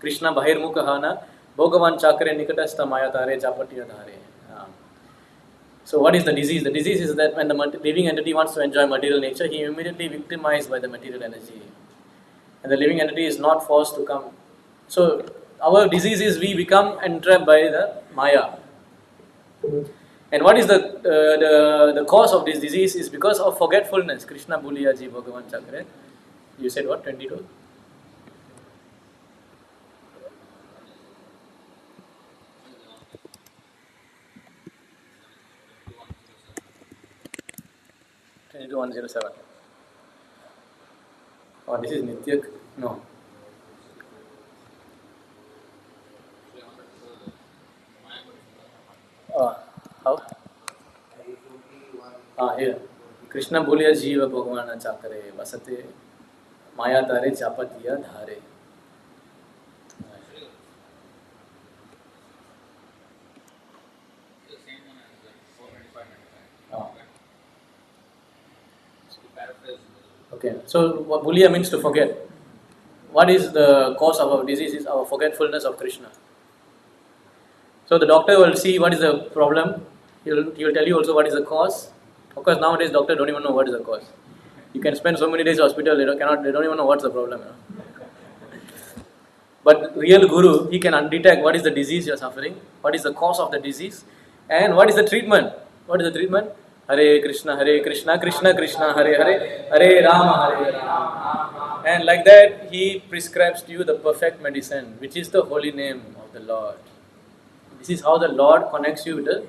Krishna Bahirmukhahana Bhogavan Chakre Nikatastha Mayatare Japatiyadhare. So what is the disease? The disease is that when the living entity wants to enjoy material nature, he immediately victimized by the material energy. And the living entity is not forced to come. So our disease is we become entrapped by the Maya. And what is the cause of this disease is because of forgetfulness. Krishna Buliyaji Bhagavan Chakre. You said what? 22? Into 107. Oh, this is Nityak? No. How? Here. Krishna Bulya Jiva Bhagavana Chakare Vasate Maya Tare Chapatiya Dhare. Okay, so what Bulya means to forget. What is the cause of our disease is our forgetfulness of Krishna. So the doctor will see what is the problem. He will tell you also what is the cause. Of course, nowadays doctors don't even know what is the cause. You can spend so many days in hospital, they don't even know what's the problem. But real Guru, he can detect what is the disease you are suffering, what is the cause of the disease, and what is the treatment. What is the treatment? Hare Krishna, Krishna Krishna, Hare Hare, Hare Rama, Hare Rama. And like that, he prescribes to you the perfect medicine, which is the holy name of the Lord. This is how the Lord connects you with the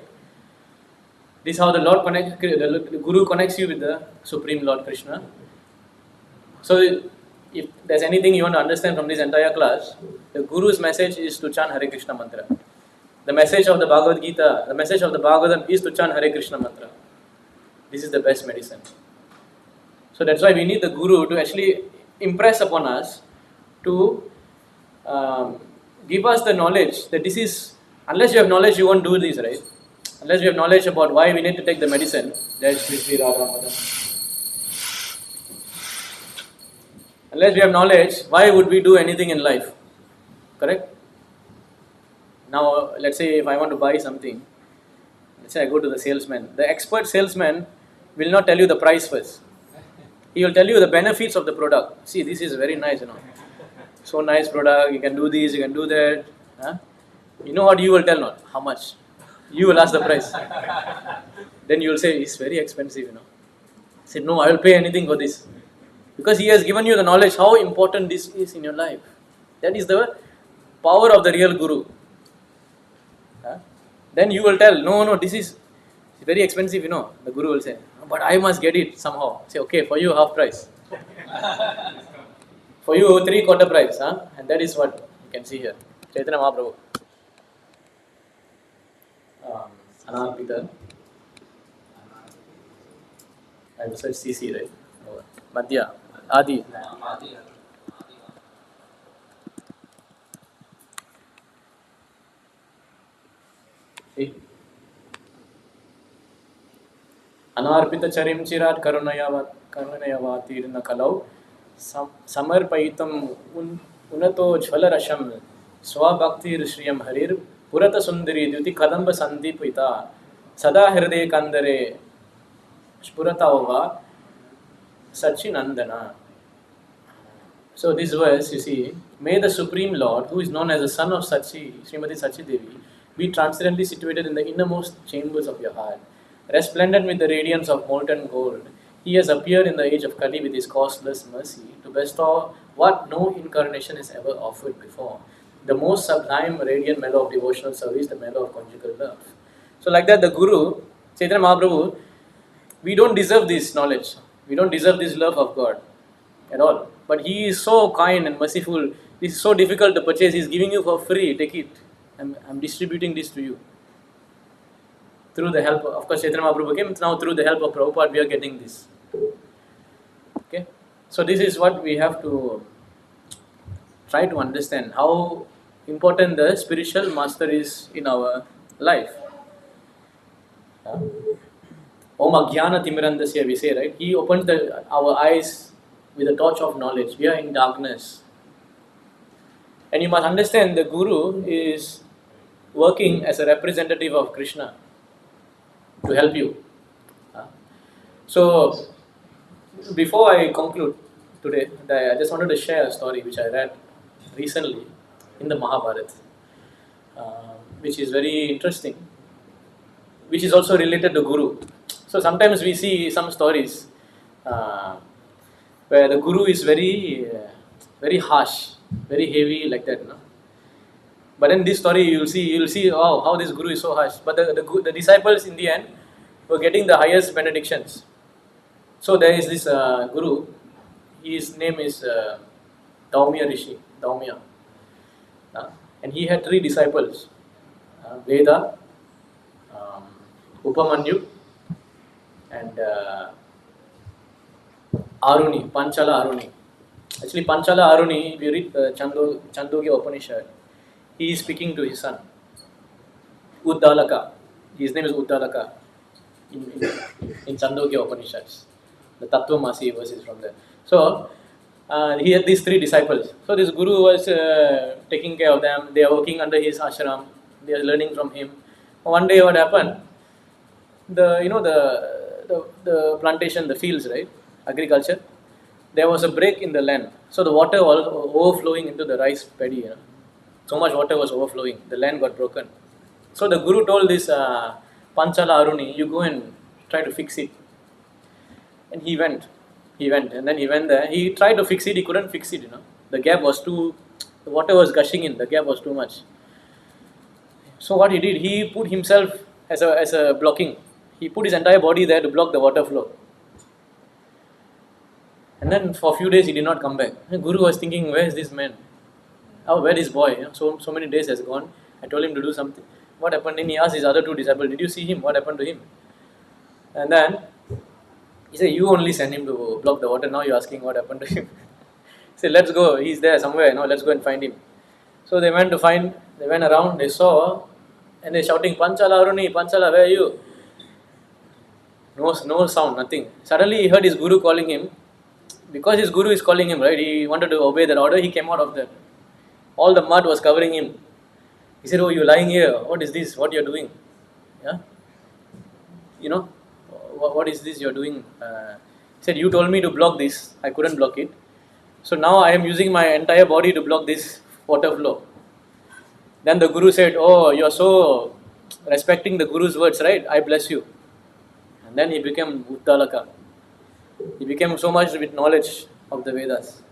Guru connects you with the Supreme Lord Krishna. So, if there's anything you want to understand from this entire class, the Guru's message is to chant Hare Krishna mantra. The message of the Bhagavad Gita, the message of the Bhagavatam is to chant Hare Krishna mantra. This is the best medicine. So that's why we need the Guru to actually impress upon us, to give us the knowledge that this is, unless you have knowledge, you won't do this, right? Unless you have knowledge about why we need to take the medicine, that's Shri Radha Madan. Unless we have knowledge, why would we do anything in life? Correct? Now, let's say if I want to buy something, let's say I go to the salesman. The expert salesman will not tell you the price first. He will tell you the benefits of the product. See, this is very nice, So nice product, you can do this, you can do that. Huh? You know what you will tell not? How much? You will ask the price. Then you will say, it's very expensive, I said, no, I will pay anything for this. Because he has given you the knowledge how important this is in your life. That is the power of the real Guru. Huh? Then you will tell, no, this is very expensive, The Guru will say, but I must get it somehow. Say, okay, for you half price. For you 3/4 price. And that is what you can see here. Chaitanya Mahaprabhu. Anarpita. I said CC, right? Madhya. Adi. See? Anarpita charim chirat karunayavatirna kalau samarpayitam unato jvalarasham swabhaktir shriyam harir purata sundari dyuti kadamba sandipita sada hirde kandare spurata ova Sachinandana. So this verse, you see, may the Supreme Lord, who is known as the Son of Sachi, Srimati Sachi Devi, be transcendently situated in the innermost chambers of your heart, resplendent with the radiance of molten gold. He has appeared in the age of Kali with his costless mercy to bestow what no incarnation has ever offered before. The most sublime, radiant mellow of devotional service, the mellow of conjugal love. So like that, the Guru, Chaitanya Mahaprabhu, we don't deserve this knowledge. We don't deserve this love of God at all. But He is so kind and merciful. This is so difficult to purchase. He's giving you for free. Take it. I'm distributing this to you. Through the help of course, Chaitanya Mahaprabhu came. Now through the help of Prabhupada, we are getting this. Okay. So this is what we have to try to understand. How important the spiritual master is in our life. Om Ajnana Timirandasya, we say, right? He opens our eyes with a torch of knowledge. We are in darkness. And you must understand the Guru is working as a representative of Krishna to help you. So, before I conclude today, I just wanted to share a story which I read recently in the Mahabharata, which is very interesting, which is also related to Guru. So sometimes we see some stories where the Guru is very harsh, very heavy like that, no? But in this story, you'll see how this Guru is so harsh. But the disciples in the end were getting the highest benedictions. So there is this Guru. His name is Daumya Rishi, Daumya, and he had 3 disciples: Veda, Upamanyu, and Aruni, Panchala Aruni. Actually, Panchala Aruni, if you read the Chandogya Upanishad, he is speaking to his son, Uddalaka. His name is Uddalaka in Chandogya Upanishads. The Tattvamasi verse is from there. So, he had these 3 disciples. So, this Guru was taking care of them. They are working under his ashram. They are learning from him. One day, what happened? The plantation, the fields, right? Agriculture. There was a break in the land. So, the water was overflowing into the rice paddy. So much water was overflowing. The land got broken. So, the Guru told this Panchala Aruni, you go and try to fix it. And he went. And then he went there. He tried to fix it. He couldn't fix it, The gap was the water was gushing in. The gap was too much. So what he did, he put himself as a blocking. He put his entire body there to block the water flow. And then for a few days he did not come back. The Guru was thinking, where is this man? Oh, where is this boy? So many days has gone. I told him to do something. What happened? And he asked his other 2 disciples, did you see him? What happened to him? And then he said, you only sent him to block the water. Now you're asking what happened to him. He said, let's go. He's there somewhere. Now let's go and find him. So they went around, they saw, and they're shouting, Panchala Aruni, Panchala, where are you? No sound, nothing. Suddenly he heard his Guru calling him. Because his Guru is calling him, right? He wanted to obey that order. He came out of that. All the mud was covering him. He said, oh, you're lying here. What is this? What you're doing? Yeah? What is this you're doing? He said, you told me to block this. I couldn't block it. So now I am using my entire body to block this water flow. Then the Guru said, oh, you're so respecting the Guru's words, right? I bless you. And then he became Uddalaka. He became so much with knowledge of the Vedas.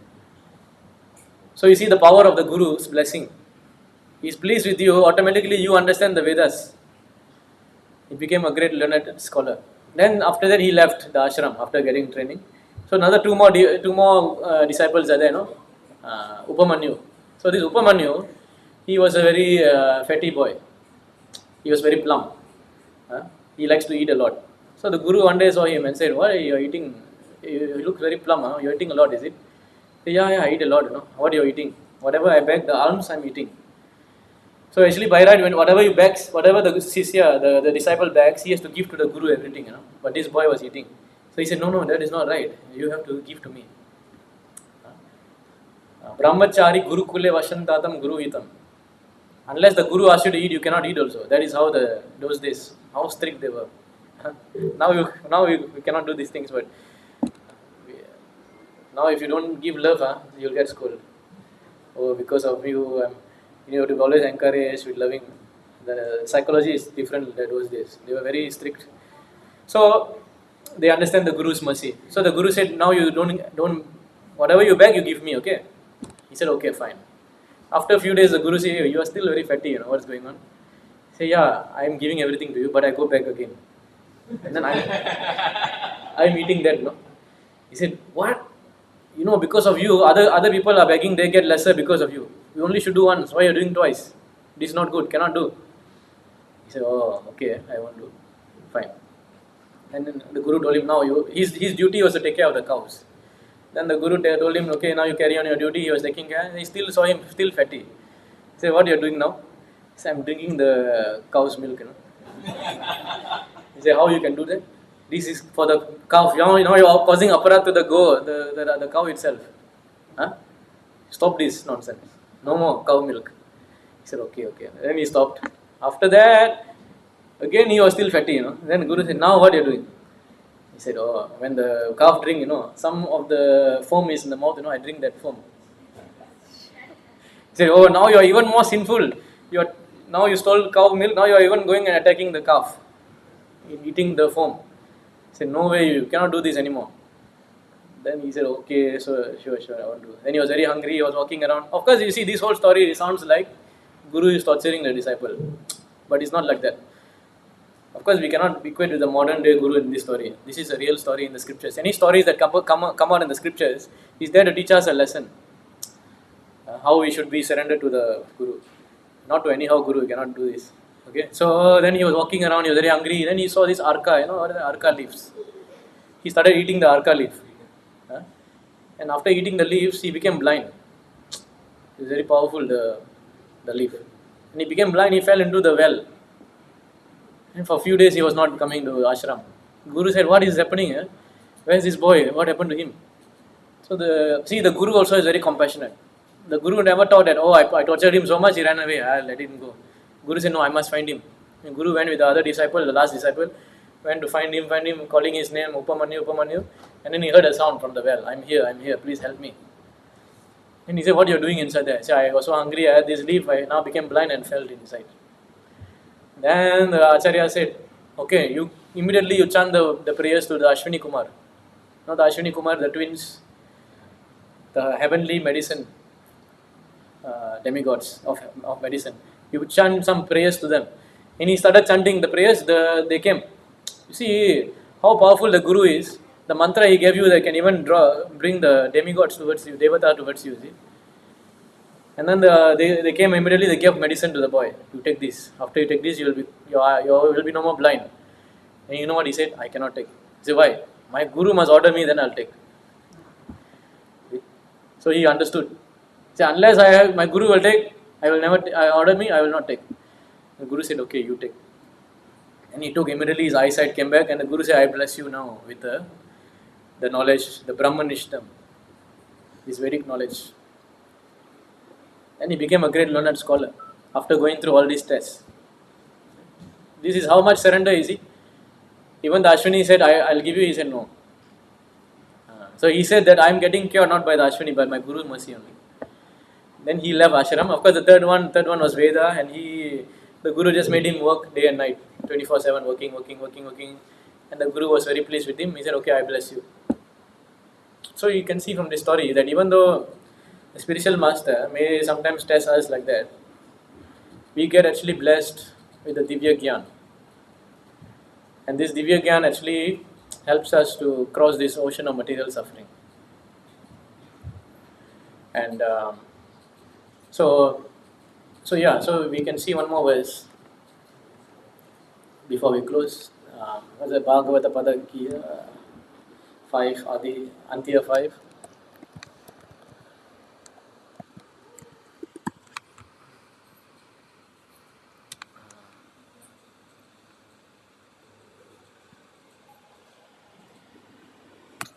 So you see the power of the Guru's blessing. He is pleased with you, automatically you understand the Vedas. He became a great learned scholar. Then after that he left the ashram after getting training. So another two more disciples are there, Upamanyu. So this Upamanyu, he was a very fatty boy. He was very plump. He likes to eat a lot. So the Guru one day saw him and said, why are you eating? You look very plump, you're eating a lot, is it? He said, yeah, I eat a lot, What are you eating? Whatever I beg, the alms I'm eating. So actually by right, whatever the Sisya, the disciple begs, he has to give to the Guru everything, But this boy was eating. So he said, no, that is not right. You have to give to me. Brahmachari Guru Kule Vashantatam Guru Hitam. Unless the Guru asks you to eat, you cannot eat also. That is how those days, how strict they were. Now we cannot do these things, but Now if you don't give love, you'll get scolded. Oh, because of you, you have to always encourage with loving. The psychology is different than those days. They were very strict. So they understand the Guru's mercy. So the Guru said, now you don't whatever you beg, you give me, okay? He said, okay, fine. After a few days, the Guru said, hey, you are still very fatty, what's going on? He said, yeah, I am giving everything to you, but I go back again. And then I'm eating that, no? He said, what? Because of you, other people are begging, they get lesser because of you. You only should do once. Why are you doing twice? This is not good, cannot do. He said, oh, okay, I won't do. Fine. And then the Guru told him, now his duty was to take care of the cows. Then the Guru told him, okay, now you carry on your duty. He was taking care. He still saw him still fatty. He said, what are you doing now? He said, I'm drinking the cow's milk. He said, how you can do that? This is for the cow. Now you are causing aparat to the cow itself. Huh? Stop this nonsense. No more cow milk. He said, okay. Then he stopped. After that, again he was still fatty, Then Guru said, now what are you doing? He said, oh, when the calf drink, some of the foam is in the mouth, I drink that foam. He said, oh, now you are even more sinful. Now you stole cow milk, now you are even going and attacking the calf, eating the foam. He said, no way, you cannot do this anymore. Then he said, okay, so sure, I won't do. Then he was very hungry, he was walking around. Of course, you see, this whole story, it sounds like Guru is torturing the disciple. But it's not like that. Of course, we cannot equate with the modern day Guru in this story. This is a real story in the scriptures. Any stories that come out in the scriptures is there to teach us a lesson. How we should be surrendered to the Guru. Not to anyhow Guru, we cannot do this. Okay. So then he was walking around, he was very hungry. Then he saw this arka, what are the arka leaves? He started eating the arka leaf. And after eating the leaves, he became blind. It was very powerful, the leaf. And he became blind, he fell into the well. And for a few days he was not coming to ashram. Guru said, what is happening here? Where is this boy? What happened to him? So the Guru also is very compassionate. The Guru never thought that, I tortured him so much, he ran away, I'll let him go. Guru said, no, I must find him. And Guru went with the other disciple, the last disciple, went to find him, calling his name, Upamanyu. And then he heard a sound from the well, I'm here, please help me. And he said, what are you doing inside there? He said, I was so hungry, I had this leaf, I now became blind and fell inside. Then the Acharya said, okay, you immediately chant the prayers to the Ashwini Kumar. Not the Ashwini Kumar, the twins, the heavenly medicine demigods of medicine. You chant some prayers to them. And he started chanting the prayers, they came. You see how powerful the Guru is. The mantra he gave you, they can even bring the demigods towards you, Devata towards you. See? And then they came immediately, they gave medicine to the boy. You take this. After you take this, you will be no more blind. And you know what he said? I cannot take. He said, why? My Guru must order me, then I'll take. So he understood. He said, unless my Guru will take, I will not take. The Guru said, okay, you take. And he took immediately, his eyesight came back, and the Guru said, I bless you now with the knowledge, the Brahmanishtam, this Vedic knowledge. And he became a great learned scholar after going through all these tests. This is how much surrender is he? Even the Ashwini said, I'll give you, he said no. So he said that I am getting cured not by the Ashwini, by my Guru's mercy only. Then he left ashram. Of course, the third one was Veda, and the Guru just made him work day and night, 24/7, working. And the Guru was very pleased with him. He said, okay, I bless you. So you can see from this story that even though the spiritual master may sometimes test us like that, we get actually blessed with the Divya Gyan. And this Divya Gyan actually helps us to cross this ocean of material suffering. And so we can see one more verse before we close. Was it Bhagavata Pada 5, Adi, Antya 5?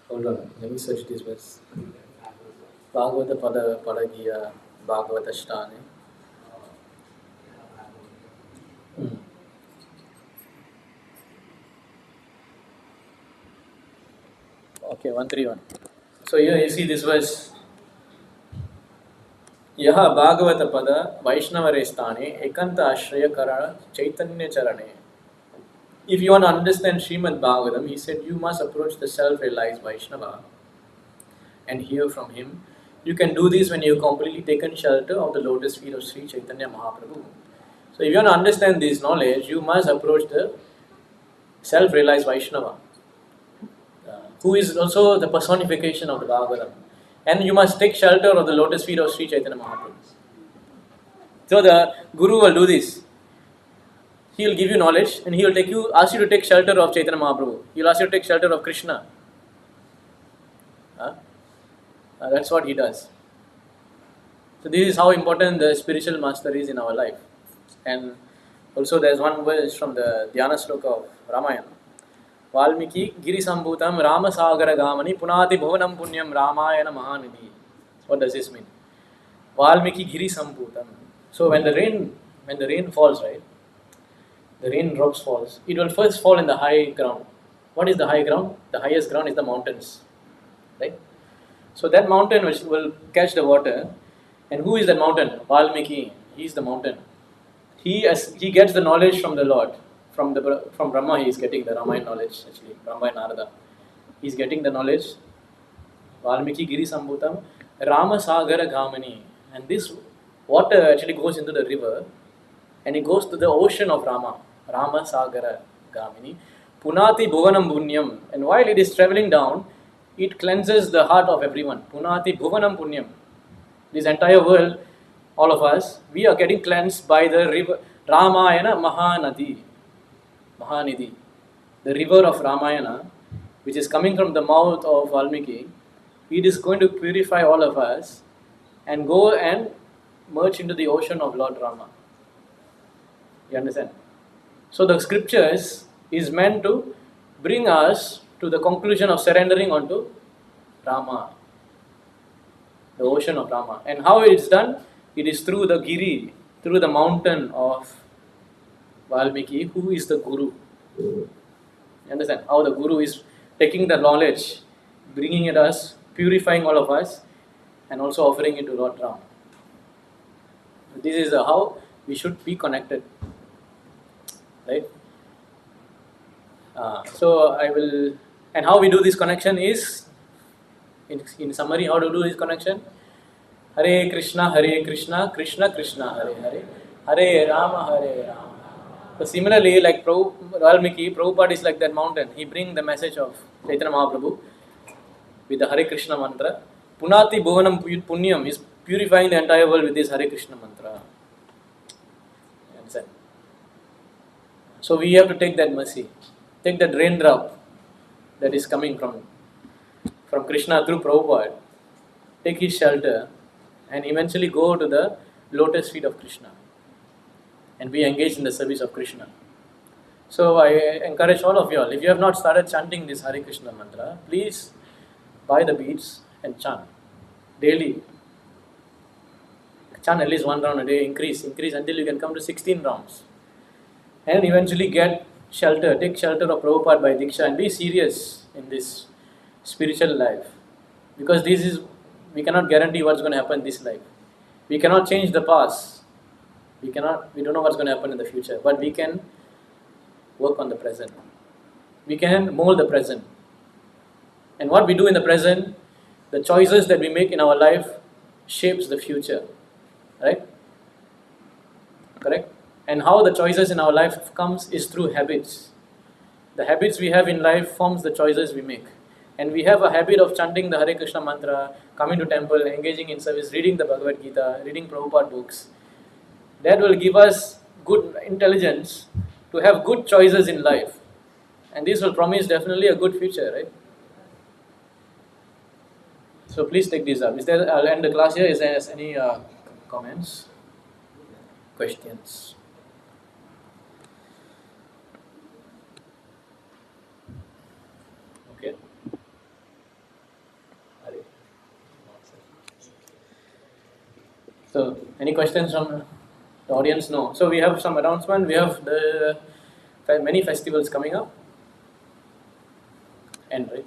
Hold on, let me search this verse. Bhagavata Pada Padagiya Bhagavata Sthane. Okay, 131. So here you see this verse. Yaha Bhagavata Pada Vaishnavare Sthane Ekanta Ashraya Kara Chaitanya Charane. If you want to understand Srimad Bhagavatam, he said you must approach the self-realized Vaishnava and hear from him. You can do this when you've completely taken shelter of the lotus feet of Sri Chaitanya Mahaprabhu. So if you want to understand this knowledge, you must approach the self-realized Vaishnava, who is also the personification of the Bhagavatam. And you must take shelter of the lotus feet of Sri Chaitanya Mahaprabhu. So the Guru will do this. He will give you knowledge and he will ask you to take shelter of Chaitanya Mahaprabhu. He will ask you to take shelter of Krishna. That's what he does. So this is how important the spiritual master is in our life. And also there is one verse from the Dhyana Sloka of Ramayana. Valmiki Girisambhutam Rama Sagara Gamani Punati Bhuvanam Punyam Ramayana Mahanidhi. What does this mean? Valmiki Girisambhutam. So when the rain falls, right? The raindrops falls. It will first fall in the high ground. What is the high ground? The highest ground is the mountains, right? So that mountain which will catch the water. And who is that mountain? Valmiki. He is the mountain. He gets the knowledge from the Lord. From Brahma he is getting the Ramayana knowledge actually. Brahma and Narada. He is getting the knowledge. Valmiki Giri Sambhutam Rama Sagara Gamani. And this water actually goes into the river and it goes to the ocean of Rama. Rama Sagara Gamini. Punati Bhuvanam Punyam. And while it is travelling down, it cleanses the heart of everyone. Punati Bhuvanam Punyam. This entire world, all of us, we are getting cleansed by the river Ramayana Mahanidhi. The river of Ramayana, which is coming from the mouth of Valmiki, it is going to purify all of us and go and merge into the ocean of Lord Rama. You understand? So the scriptures is meant to bring us to the conclusion of surrendering onto Rama, the ocean of Rama. And how it is done? It is through the Giri, through the mountain of Valmiki, who is the Guru. You understand? How the Guru is taking the knowledge, bringing it us, purifying all of us, and also offering it to Lord Rama. This is how we should be connected. Right? So I will, and how we do this connection is, in summary, how to do this connection? Hare Krishna, Krishna Krishna, Hare Hare, Hare Rama, Hare Rama. So similarly, like Valmiki, Prabhupada is like that mountain. He brings the message of Chaitanya Mahaprabhu with the Hare Krishna mantra. Punati Bhuvanam Punyam is purifying the entire world with this Hare Krishna mantra. Understand? So we have to take that mercy. Take that raindrop that is coming from Krishna through Prabhupada. Take his shelter and eventually go to the lotus feet of Krishna and be engaged in the service of Krishna. So I encourage all of you all, if you have not started chanting this Hare Krishna mantra, please buy the beads and chant daily. Chant at least one round a day, increase until you can come to 16 rounds. And eventually get shelter, take shelter of Prabhupada by Diksha and be serious in this spiritual life. Because we cannot guarantee what's going to happen in this life. We cannot change the past. We don't know what's going to happen in the future. But we can work on the present. We can mold the present. And what we do in the present, the choices that we make in our life shapes the future. Right? Correct? And how the choices in our life comes is through habits. The habits we have in life forms the choices we make. And we have a habit of chanting the Hare Krishna mantra, coming to temple, engaging in service, reading the Bhagavad Gita, reading Prabhupada books. That will give us good intelligence to have good choices in life. And this will promise definitely a good future, right? So please take this up. I'll end the class here. Is there any comments? Questions? Okay. So, any questions from the audience? No. So we have some announcement. We have the many festivals coming up. And right.